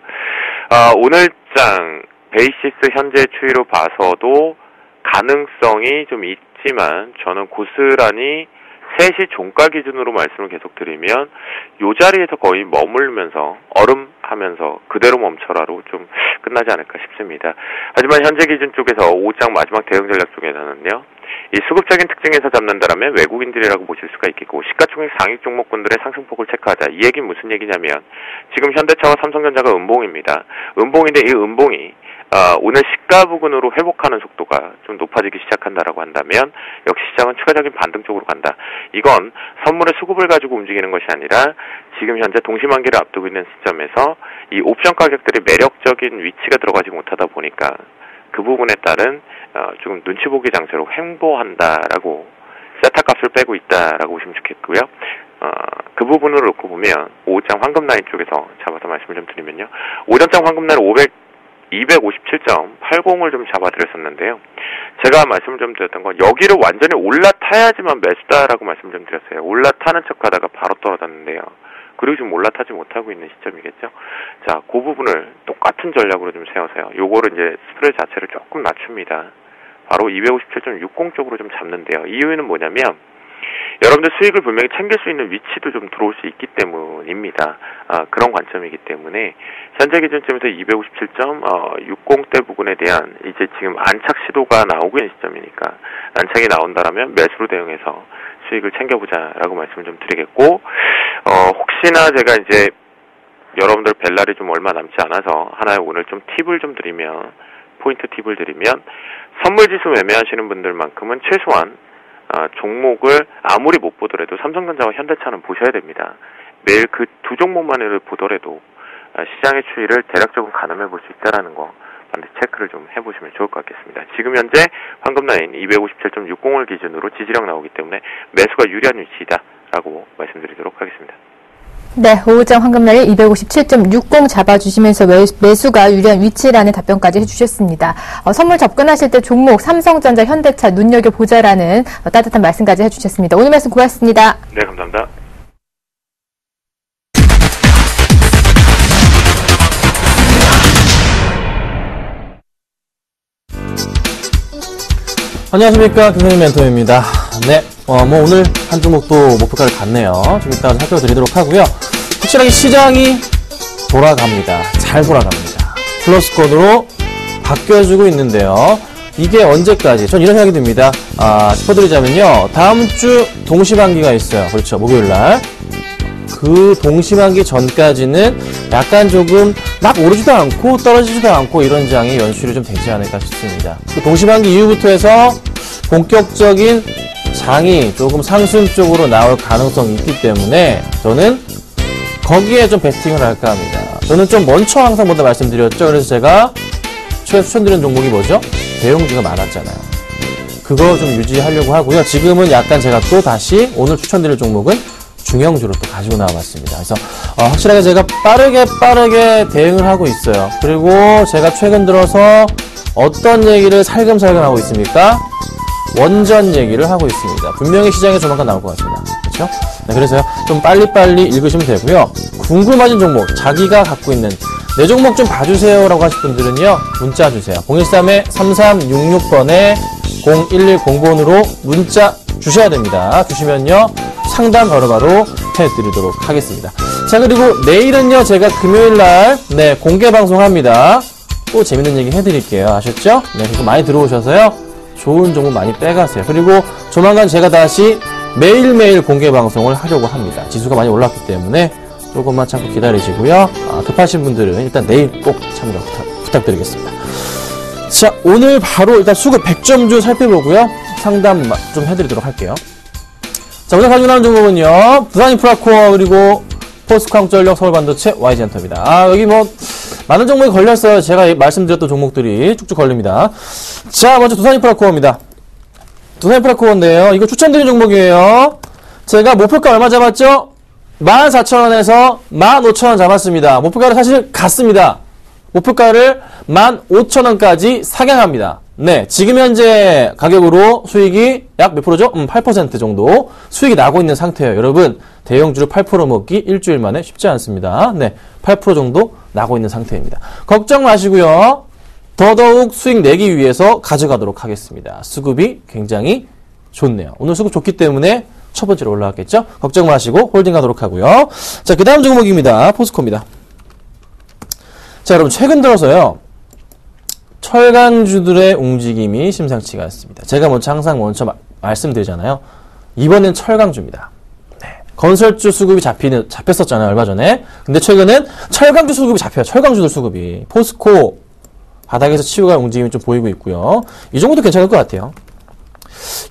오늘장 베이시스 현재 추이로 봐서도 가능성이 좀 있지만 저는 고스란히 3시 종가 기준으로 말씀을 계속 드리면 이 자리에서 거의 머물면서 얼음하면서 그대로 멈춰라로 좀 끝나지 않을까 싶습니다. 하지만 현재 기준 쪽에서 5장 마지막 대응 전략 쪽에서는요, 이 수급적인 특징에서 잡는다라면 외국인들이라고 보실 수가 있겠고 시가총액 상위 종목군들의 상승폭을 체크하자. 이 얘기는 무슨 얘기냐면 지금 현대차와 삼성전자가 음봉입니다. 음봉인데 이 음봉이 오늘 시가 부근으로 회복하는 속도가 좀 높아지기 시작한다라고 한다면 역시 시장은 추가적인 반등 쪽으로 간다. 이건 선물의 수급을 가지고 움직이는 것이 아니라 지금 현재 동시만기를 앞두고 있는 시점에서 이 옵션 가격들이 매력적인 위치가 들어가지 못하다 보니까 그 부분에 따른 조금 눈치 보기 장세로 횡보한다라고 세타 값을 빼고 있다라고 보시면 좋겠고요. 그 부분을 놓고 보면 5장 황금 라인 쪽에서 잡아서 말씀을 좀 드리면요. 5전장 황금 라인 257.80을 좀 잡아드렸었는데요. 제가 말씀을 좀 드렸던 건 여기를 완전히 올라타야지만 매수다라고 말씀 좀 드렸어요. 올라타는 척하다가 바로 떨어졌는데요. 그리고 지금 올라타지 못하고 있는 시점이겠죠. 자, 그 부분을 똑같은 전략으로 좀 세워서요. 요거를 이제 스프레드 자체를 조금 낮춥니다. 바로 257.60 쪽으로 좀 잡는데요. 이유는 뭐냐면 여러분들 수익을 분명히 챙길 수 있는 위치도 좀 들어올 수 있기 때문입니다. 그런 관점이기 때문에 현재 기준점에서 257.60대 부분에 대한 이제 지금 안착 시도가 나오고 있는 시점이니까 안착이 나온다라면 매수로 대응해서 수익을 챙겨보자라고 말씀을 좀 드리겠고, 혹시나 제가 이제 여러분들 벨날이 좀 얼마 남지 않아서 하나의 오늘 좀 팁을 좀 드리면, 포인트 팁을 드리면, 선물지수 매매하시는 분들만큼은 최소한 종목을 아무리 못 보더라도 삼성전자와 현대차는 보셔야 됩니다. 매일 그 두 종목만을 보더라도 시장의 추이를 대략적으로 가늠해 볼 수 있다라는 거 반드시 체크를 좀 해보시면 좋을 것 같겠습니다. 지금 현재 황금 라인 257.60을 기준으로 지지력 나오기 때문에 매수가 유리한 위치이다라고 말씀드리도록 하겠습니다.
네, 오후장 황금라인 257.60 잡아주시면서 매수가 유리한 위치라는 답변까지 해주셨습니다. 선물 접근하실 때 종목 삼성전자, 현대차 눈여겨보자라는 따뜻한 말씀까지 해주셨습니다. 오늘 말씀 고맙습니다.
네, 감사합니다.
안녕하십니까, 김성민 멘토입니다. 네, 오늘 한 종목도 목표가를 갔네요. 좀 이따가 살펴드리도록 하고요. 확실하게 시장이 돌아갑니다. 잘 돌아갑니다. 플러스권으로 바뀌어주고 있는데요. 이게 언제까지? 전 이런 생각이 듭니다. 짚어드리자면요. 다음 주 동시반기가 있어요. 그렇죠. 목요일날. 그 동시반기 전까지는 약간 조금 막 오르지도 않고 떨어지지도 않고 이런 장이 연출이 좀 되지 않을까 싶습니다. 그 동시반기 이후부터 해서 본격적인 장이 조금 상승 쪽으로 나올 가능성이 있기 때문에 저는 거기에 좀 베팅을 할까 합니다. 저는 좀 먼저 항상 먼저 말씀드렸죠. 그래서 제가 최근 추천드리는 종목이 뭐죠? 대형주가 많았잖아요. 그거 좀 유지하려고 하고요. 지금은 약간 제가 또 다시 오늘 추천드릴 종목은 중형주로 또 가지고 나와봤습니다. 그래서 확실하게 제가 빠르게 대응을 하고 있어요. 그리고 제가 최근 들어서 어떤 얘기를 살금살금 하고 있습니까? 원전 얘기를 하고 있습니다. 분명히 시장에 조만간 나올 것 같습니다. 그렇죠? 네, 그래서요. 좀 빨리빨리 읽으시면 되고요. 궁금하신 종목, 자기가 갖고 있는 내 종목 좀 봐주세요라고 하실 분들은요. 문자 주세요. 013-3366번에 0110번으로 문자 주셔야 됩니다. 주시면요. 상담 바로바로 해드리도록 하겠습니다. 자, 그리고 내일은요. 제가 금요일날 공개 방송합니다. 또 재밌는 얘기 해드릴게요. 아셨죠? 네, 그래서 많이 들어오셔서요. 좋은 정보 많이 빼가세요. 그리고 조만간 제가 다시 매일매일 공개 방송을 하려고 합니다. 지수가 많이 올랐기 때문에 조금만 참고 기다리시고요. 급하신 분들은 일단 내일 꼭 참여 부탁드리겠습니다. 자, 오늘 바로 일단 수급 100점주 살펴보고요. 상담 좀 해드리도록 할게요. 자, 오늘 가지고 나온 종목은요. 부산인프라코어 그리고 포스코항전력 서울반도체 YG엔터입니다. 여기 많은 종목이 걸렸어요. 제가 말씀드렸던 종목들이 쭉쭉 걸립니다. 자, 먼저 두산인프라코어입니다. 두산인프라코어인데요. 이거 추천드린 종목이에요. 제가 목표가 얼마 잡았죠? 14,000원에서 15,000원 잡았습니다. 목표가를 사실 갔습니다. 목표가를 15,000원까지 상향합니다. 네, 지금 현재 가격으로 수익이 약 몇 프로죠? 8% 정도 수익이 나고 있는 상태예요. 여러분, 대형주를 8% 먹기 일주일 만에 쉽지 않습니다. 네, 8% 정도 나고 있는 상태입니다. 걱정 마시고요. 더더욱 수익 내기 위해서 가져가도록 하겠습니다. 수급이 굉장히 좋네요. 오늘 수급 좋기 때문에 첫 번째로 올라왔겠죠? 걱정 마시고 홀딩 하도록 하고요. 자, 그 다음 종목입니다. 포스코입니다. 자, 여러분, 최근 들어서요. 철강주들의 움직임이 심상치가 않습니다. 제가 항상 먼저 말씀드리잖아요. 이번엔 철강주입니다. 네. 건설주 수급이 잡혔었잖아요, 얼마 전에. 근데 최근엔 철강주 수급이 잡혀요. 철강주들 수급이. 포스코 바닥에서 치유가 움직임이 좀 보이고 있고요. 이 정도도 괜찮을 것 같아요.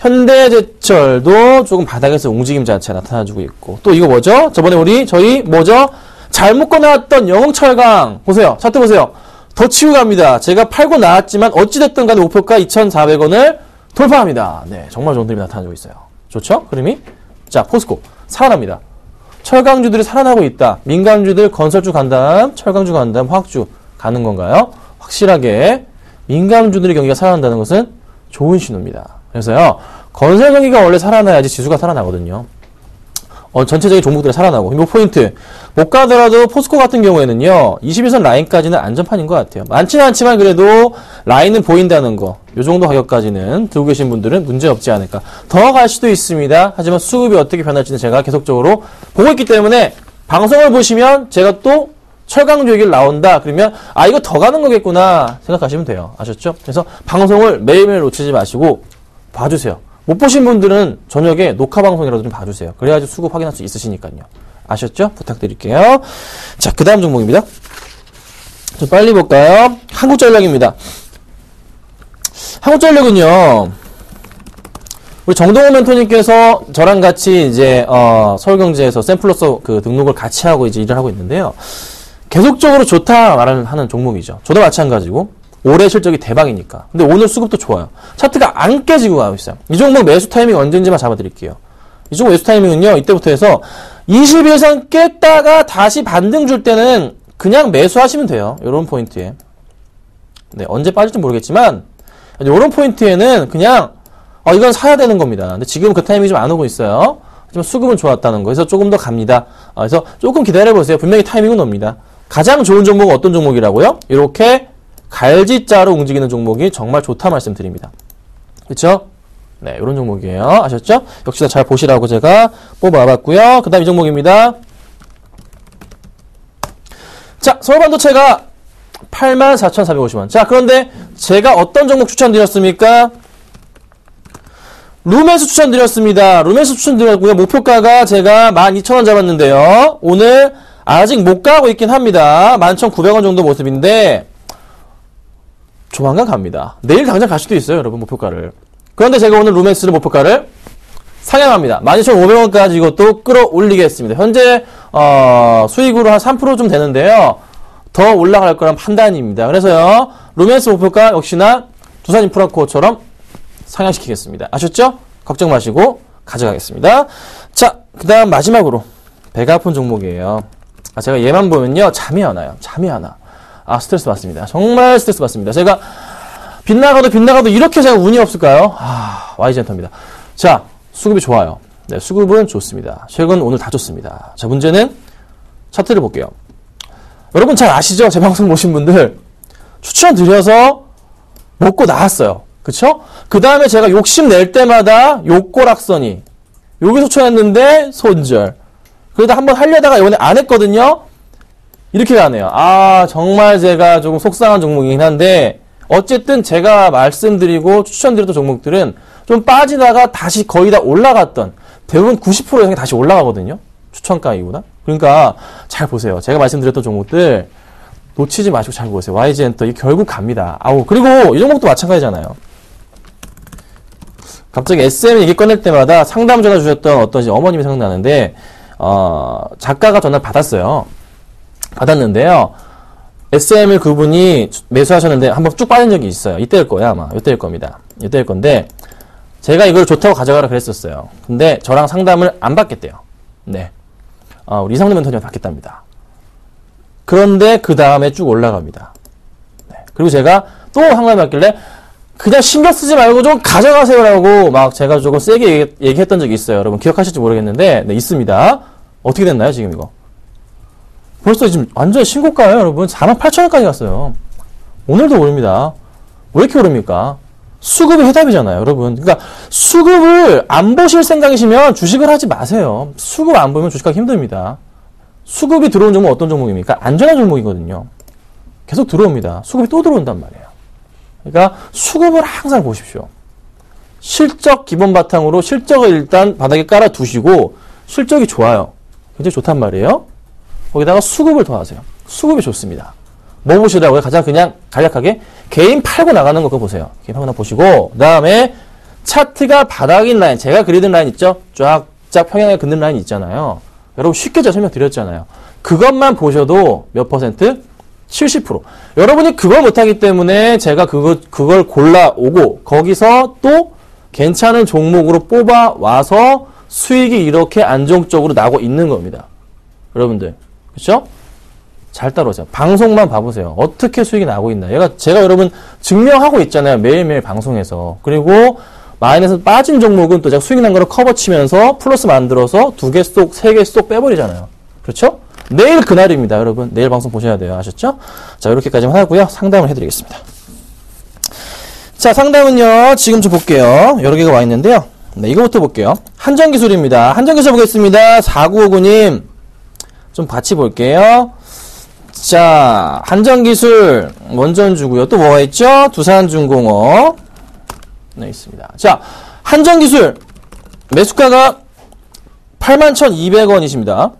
현대제철도 조금 바닥에서 움직임 자체가 나타나주고 있고. 또 이거 뭐죠? 저번에 저희 뭐죠? 잘못 꺼내왔던 영흥철강. 보세요. 차트 보세요. 더 치고 갑니다. 제가 팔고 나왔지만 어찌됐든 간에 목표가 2,400원을 돌파합니다. 네, 정말 좋은 흐름이 나타나고 있어요. 좋죠? 흐름이? 자, 포스코. 살아납니다. 철강주들이 살아나고 있다. 민간주들 건설주 간 다음, 철강주 간 다음, 화학주 가는 건가요? 확실하게 민간주들의 경기가 살아난다는 것은 좋은 신호입니다. 그래서요, 건설 경기가 원래 살아나야지 지수가 살아나거든요. 전체적인 종목들이 살아나고. 이거 포인트. 못 가더라도 포스코 같은 경우에는요, 21선 라인까지는 안전판인 것 같아요. 많지는 않지만 그래도 라인은 보인다는 거. 요 정도 가격까지는 들고 계신 분들은 문제 없지 않을까. 더 갈 수도 있습니다. 하지만 수급이 어떻게 변할지는 제가 계속적으로 보고 있기 때문에 방송을 보시면 제가 또 철강주 얘기를 나온다. 그러면 이거 더 가는 거겠구나 생각하시면 돼요. 아셨죠? 그래서 방송을 매일매일 놓치지 마시고 봐주세요. 못 보신 분들은 저녁에 녹화 방송이라도 좀 봐주세요. 그래야지 수급 확인할 수 있으시니까요. 아셨죠? 부탁드릴게요. 자, 그 다음 종목입니다. 좀 빨리 볼까요? 한국전력입니다. 한국전력은요, 우리 정동호 멘토님께서 저랑 같이 이제, 서울경제에서 샘플러스 그 등록을 같이 하고 이제 일을 하고 있는데요. 계속적으로 좋다 말을 하는 종목이죠. 저도 마찬가지고. 올해 실적이 대박이니까. 근데 오늘 수급도 좋아요. 차트가 안 깨지고 가고 있어요. 이 종목 매수 타이밍 언제인지만 잡아드릴게요. 이 종목 매수 타이밍은요, 이때부터 해서 21선 깼다가 다시 반등 줄 때는 그냥 매수하시면 돼요. 요런 포인트에. 네, 언제 빠질지 모르겠지만, 요런 포인트에는 그냥, 이건 사야 되는 겁니다. 근데 지금 그 타이밍이 좀 안 오고 있어요. 하지만 수급은 좋았다는 거. 그래서 조금 더 갑니다. 그래서 조금 기다려보세요. 분명히 타이밍은 옵니다. 가장 좋은 종목은 어떤 종목이라고요? 이렇게 갈지자로 움직이는 종목이 정말 좋다 말씀드립니다. 그렇죠? 네, 이런 종목이에요. 아셨죠? 역시나 잘 보시라고 제가 뽑아봤고요. 그 다음 이 종목입니다. 자, 서울반도체가 84,450원. 자, 그런데 제가 어떤 종목 추천드렸습니까? 루멘스 추천드렸습니다. 루멘스 추천드렸고요. 목표가가 제가 12,000원 잡았는데요. 오늘 아직 못 가고 있긴 합니다. 11,900원 정도 모습인데 조만간 갑니다. 내일 당장 갈 수도 있어요, 여러분, 목표가를. 그런데 제가 오늘 루멘스를 목표가를 상향합니다. 12,500원까지 이것도 끌어올리겠습니다. 현재 수익으로 한 3% 좀 되는데요. 더 올라갈 거란 판단입니다. 그래서요, 루멘스 목표가 역시나 두산인프라코어처럼 상향시키겠습니다. 아셨죠? 걱정 마시고 가져가겠습니다. 자, 그 다음 마지막으로 배가 아픈 종목이에요. 제가 얘만 보면요, 잠이 안 와요. 잠이 안 와. 스트레스 받습니다. 정말 스트레스 받습니다. 제가 빗나가도 이렇게 제가 운이 없을까요? YG엔터입니다. 자, 수급이 좋아요. 네, 수급은 좋습니다. 최근 오늘 다 좋습니다. 자, 문제는 차트를 볼게요. 여러분 잘 아시죠? 제 방송 보신 분들 추천드려서 먹고 나왔어요. 그쵸? 그 다음에 제가 욕심낼 때마다 욕골악선이 여기서 추천했는데 손절. 그러다 한번 하려다가 이번에 안 했거든요. 이렇게 가네요. 정말 제가 조금 속상한 종목이긴 한데 어쨌든 제가 말씀드리고 추천드렸던 종목들은 좀 빠지다가 다시 거의 다 올라갔던, 대부분 90% 이상이 다시 올라가거든요. 추천가이구나. 그러니까 잘 보세요. 제가 말씀드렸던 종목들 놓치지 마시고 잘 보세요. YG엔터 결국 갑니다. 그리고 이 종목도 마찬가지잖아요. 갑자기 SM 얘기 꺼낼 때마다 상담 전화 주셨던 어떤 어머님이 생각나는데 작가가 전화를 받았는데요. SM을 그분이 매수하셨는데 한번 쭉 빠진 적이 있어요. 이때일 거예요, 아마. 이때일 겁니다. 이때일 건데 제가 이걸 좋다고 가져가라 그랬었어요. 근데 저랑 상담을 안 받겠대요. 네. 우리 이상도 멘토님한테 받겠답니다. 그런데 그 다음에 쭉 올라갑니다. 네. 그리고 제가 또 상담을 받길래 그냥 신경 쓰지 말고 좀 가져가세요라고 막 제가 조금 세게 얘기했던 적이 있어요. 여러분 기억하실지 모르겠는데, 네, 있습니다. 어떻게 됐나요, 지금 이거? 벌써 지금 완전 신고가예요, 여러분. 48,000원까지 갔어요. 오늘도 오릅니다. 왜 이렇게 오릅니까? 수급이 해답이잖아요, 여러분. 그러니까 수급을 안 보실 생각이시면 주식을 하지 마세요. 수급 안 보면 주식하기 힘듭니다. 수급이 들어온 종목은 어떤 종목입니까? 안전한 종목이거든요. 계속 들어옵니다. 수급이 또 들어온단 말이에요. 그러니까 수급을 항상 보십시오. 실적 기본 바탕으로 실적을 일단 바닥에 깔아 두시고 실적이 좋아요. 굉장히 좋단 말이에요. 거기다가 수급을 더하세요. 수급이 좋습니다. 뭐 보시라고요? 가장 그냥 간략하게 개인 팔고 나가는 거 그거 보세요. 개인 팔고 나가 보시고, 그 다음에 차트가 바닥인 라인, 제가 그리던 라인 있죠? 쫙쫙 평행하게 긋는 라인 있잖아요. 여러분 쉽게 제가 설명드렸잖아요. 그것만 보셔도 몇 퍼센트? 70%. 여러분이 그걸 못하기 때문에 제가 그걸 골라오고 거기서 또 괜찮은 종목으로 뽑아와서 수익이 이렇게 안정적으로 나고 있는 겁니다. 여러분들. 그렇죠? 잘 따라오세요. 방송만 봐보세요. 어떻게 수익이 나고 있나. 제가 여러분 증명하고 있잖아요. 매일매일 방송에서. 그리고 마이너스 빠진 종목은 또 제가 수익 난 거를 커버 치면서 플러스 만들어서 2개 쏙, 3개 쏙 빼버리잖아요. 그렇죠? 내일 그날입니다, 여러분. 내일 방송 보셔야 돼요. 아셨죠? 자, 이렇게까지만 하고요. 상담을 해드리겠습니다. 자, 상담은요. 지금 좀 볼게요. 여러 개가 와 있는데요. 네, 이거부터 볼게요. 한정기술입니다. 한정기술 보겠습니다. 4959님. 좀 같이 볼게요. 자, 한정기술 원전주고요. 또 뭐가 있죠? 두산중공업. 네, 있습니다. 자, 한정기술 매수가가 81,200원이십니다.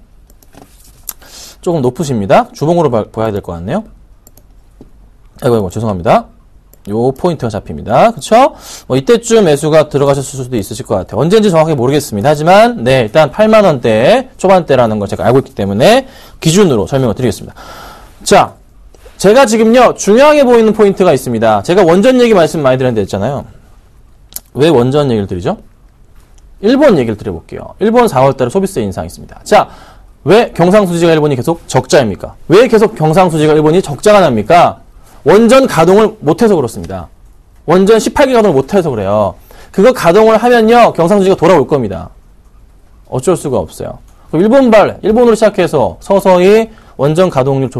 조금 높으십니다. 주봉으로 봐야 될 것 같네요. 아이고, 죄송합니다. 요 포인트가 잡힙니다. 그쵸? 이때쯤 매수가 들어가셨을 수도 있으실 것 같아요. 언제인지 정확히 모르겠습니다. 하지만, 네, 일단 8만원대 초반대라는 걸 제가 알고 있기 때문에 기준으로 설명을 드리겠습니다. 자, 제가 지금요, 중요하게 보이는 포인트가 있습니다. 제가 원전 얘기 말씀 많이 드렸는데 했잖아요. 왜 원전 얘기를 드리죠? 일본 얘기를 드려볼게요. 일본 4월달에 소비세 인상이 있습니다. 자, 왜 경상수지가 일본이 계속 적자입니까? 왜 계속 경상수지가 일본이 적자가 납니까? 원전 가동을 못해서 그렇습니다. 원전 18개 가동을 못해서 그래요. 그거 가동을 하면요, 경상수지가 돌아올 겁니다. 어쩔 수가 없어요. 일본으로 시작해서 서서히 원전 가동률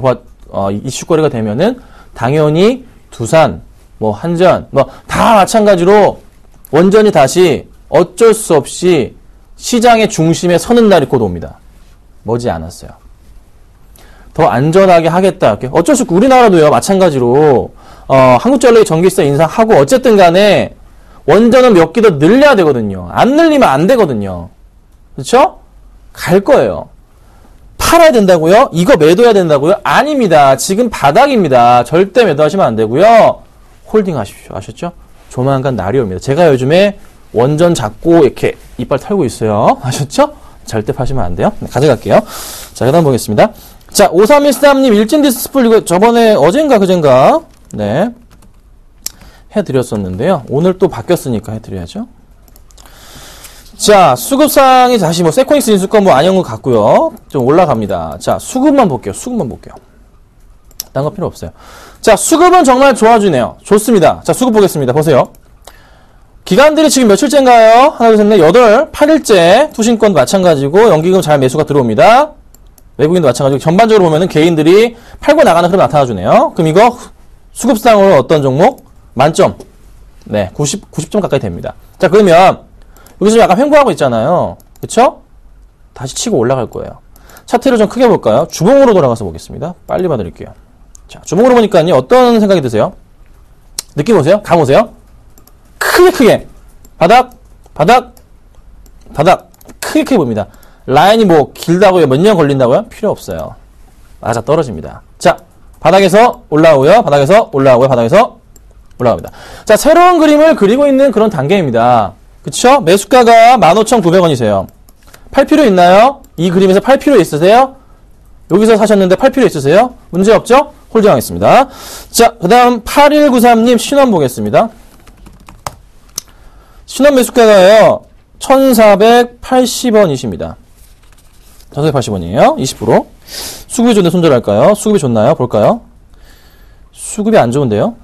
이슈거리가 되면은 당연히 두산, 한전, 다 마찬가지로 원전이 다시 어쩔 수 없이 시장의 중심에 서는 날이 곧 옵니다. 머지 않았어요. 더 안전하게 하겠다. 어쩔 수 없고 우리나라도요. 마찬가지로 한국전력이 전기세 인상하고 어쨌든 간에 원전은 몇 개 더 늘려야 되거든요. 안 늘리면 안 되거든요. 그렇죠? 갈 거예요. 팔아야 된다고요? 이거 매도해야 된다고요? 아닙니다. 지금 바닥입니다. 절대 매도하시면 안 되고요. 홀딩 하십시오. 아셨죠? 조만간 날이 옵니다. 제가 요즘에 원전 잡고 이렇게 이빨 털고 있어요. 아셨죠? 절대 파시면 안 돼요. 네, 가져갈게요. 자, 그 다음 보겠습니다. 자, 5313님, 일진디스플, 이거 저번에 어젠가 그젠가, 네, 해드렸었는데요. 오늘 또 바뀌었으니까 해드려야죠. 자, 수급상이 다시 세코닉스 인수권 안영은 같고요. 좀 올라갑니다. 자, 수급만 볼게요. 딴 거 필요 없어요. 자, 수급은 정말 좋아지네요. 좋습니다. 자, 수급 보겠습니다. 보세요. 기간들이 지금 며칠째인가요? 하나, 둘, 셋, 넷, 8일째. 투신권도 마찬가지고, 연기금 잘 매수가 들어옵니다. 외국인도 마찬가지고, 전반적으로 보면은 개인들이 팔고 나가는 흐름 나타나주네요. 그럼 이거 수급상으로 어떤 종목? 만점. 네, 90점 가까이 됩니다. 자, 그러면, 여기서 약간 횡보하고 있잖아요. 그쵸? 다시 치고 올라갈 거예요. 차트를 좀 크게 볼까요? 주봉으로 돌아가서 보겠습니다. 빨리 봐드릴게요. 자, 주봉으로 보니까요. 어떤 생각이 드세요? 느낌 오세요? 감 오세요? 크게. 바닥. 크게 봅니다. 라인이 길다고요? 몇 년 걸린다고요? 필요 없어요. 맞아 떨어집니다. 자, 바닥에서 올라오고요. 바닥에서 올라갑니다. 자, 새로운 그림을 그리고 있는 그런 단계입니다. 그쵸? 매수가가 15,900원이세요. 팔 필요 있나요? 이 그림에서 팔 필요 있으세요? 여기서 사셨는데 팔 필요 있으세요? 문제 없죠? 홀딩하겠습니다. 자, 그 다음 8193님 신원 보겠습니다. 신원 매수가가요, 1,480원이십니다. 1,480원이에요. 20%. 수급이 좋은데 손절할까요? 수급이 좋나요? 볼까요? 수급이 안 좋은데요?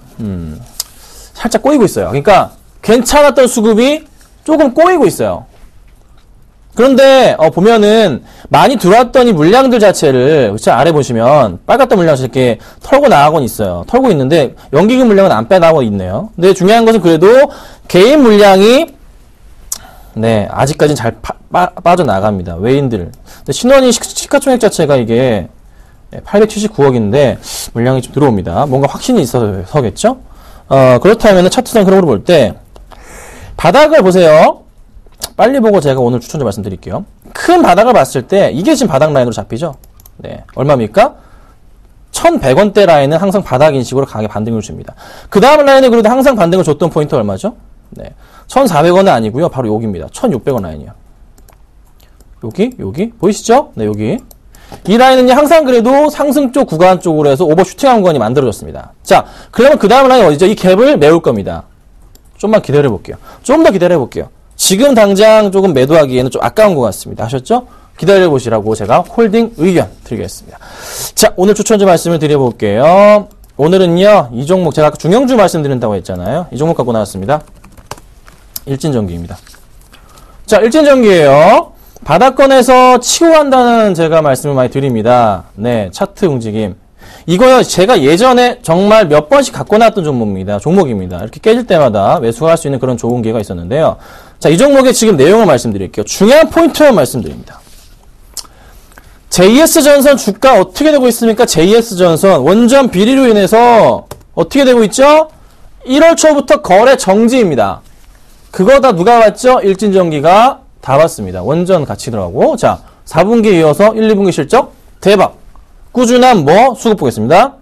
살짝 꼬이고 있어요. 그러니까, 괜찮았던 수급이 조금 꼬이고 있어요. 그런데 보면은 많이 들어왔던 이 물량들 자체를 그쵸? 아래 보시면 빨갛던 물량 이렇게 털고 나가곤 있어요. 털고 있는데 연기금 물량은 안 빼나가고 있네요. 근데 중요한 것은 그래도 개인 물량이 네 아직까지는 잘 빠져나갑니다. 외인들. 근데 신원이 시가총액 자체가 이게 879억인데 물량이 좀 들어옵니다. 뭔가 확신이 있어서겠죠? 그렇다면 차트상 흐름으로 볼 때 바닥을 보세요. 빨리 보고 제가 오늘 추천 좀 말씀드릴게요. 큰 바닥을 봤을 때 이게 지금 바닥 라인으로 잡히죠. 네, 얼마입니까? 1,100원대 라인은 항상 바닥 인식으로 강하게 반등을 줍니다. 그 다음 라인에 그래도 항상 반등을 줬던 포인트 얼마죠? 네, 1,400원은 아니고요. 바로 여기입니다. 1,600원 라인이요. 여기 보이시죠? 네, 여기. 이 라인은요, 항상 그래도 상승 쪽 구간 쪽으로 해서 오버슈팅한 구간이 만들어졌습니다. 자, 그러면 그 다음 라인 어디죠? 이 갭을 메울 겁니다. 좀만 기다려볼게요. 좀 더 기다려볼게요. 지금 당장 조금 매도하기에는 좀 아까운 것 같습니다. 아셨죠? 기다려보시라고 제가 홀딩 의견 드리겠습니다. 자, 오늘 추천주 말씀을 드려볼게요. 오늘은요, 이 종목, 제가 아까 중형주 말씀드린다고 했잖아요. 이 종목 갖고 나왔습니다. 일진전기입니다. 자, 일진전기예요. 바닥권에서 치고 간다는 제가 말씀을 많이 드립니다. 네, 차트 움직임. 이거요, 제가 예전에 정말 몇 번씩 갖고 나왔던 종목입니다. 이렇게 깨질 때마다 매수가 할 수 있는 그런 좋은 기회가 있었는데요. 자, 이 종목의 지금 내용을 말씀드릴게요. 중요한 포인트만 말씀드립니다. JS전선 주가 어떻게 되고 있습니까? JS전선 원전 비리로 인해서 어떻게 되고 있죠? 1월 초부터 거래 정지입니다. 그거 다 누가 봤죠? 일진전기가 다 봤습니다. 원전 같이 들어가고. 자, 4분기 이어서 1, 2분기 실적 대박. 꾸준한 수급 보겠습니다.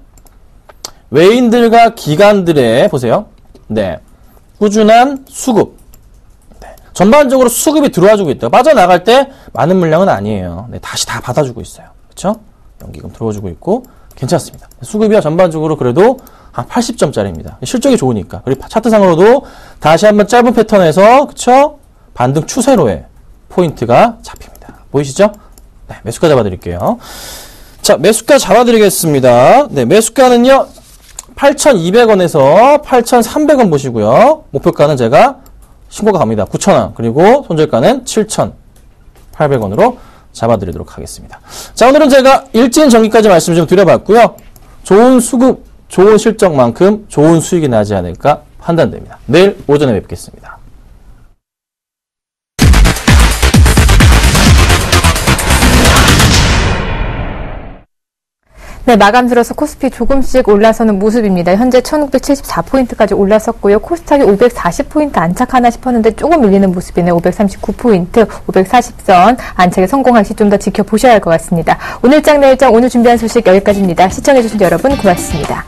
외인들과 기관들의 보세요. 네, 꾸준한 수급. 네, 전반적으로 수급이 들어와주고 있다. 빠져나갈 때 많은 물량은 아니에요. 네, 다시 다 받아주고 있어요. 그렇죠? 연기금 들어와주고 있고 괜찮습니다. 수급이야 전반적으로 그래도 한 80점짜리입니다. 실적이 좋으니까. 그리고 차트상으로도 다시 한번 짧은 패턴에서 그쵸? 반등 추세로의 포인트가 잡힙니다. 보이시죠? 네, 매수가 잡아드릴게요. 자, 매수가 잡아드리겠습니다. 네, 매수가는요, 8,200원에서 8,300원 보시고요. 목표가는 제가 신고가 갑니다. 9,000원. 그리고 손절가는 7,800원으로 잡아드리도록 하겠습니다. 자, 오늘은 제가 일진전기까지 말씀 좀 드려봤고요. 좋은 수급, 좋은 실적만큼 좋은 수익이 나지 않을까 판단됩니다. 내일 오전에 뵙겠습니다.
네, 마감 들어서 코스피 조금씩 올라서는 모습입니다. 현재 1674포인트까지 올랐었고요. 코스닥이 540포인트 안착하나 싶었는데 조금 밀리는 모습이네요. 539포인트, 540선 안착에 성공할지 좀 더 지켜보셔야 할 것 같습니다. 오늘장 내일장 오늘 준비한 소식 여기까지입니다. 시청해주신 여러분 고맙습니다.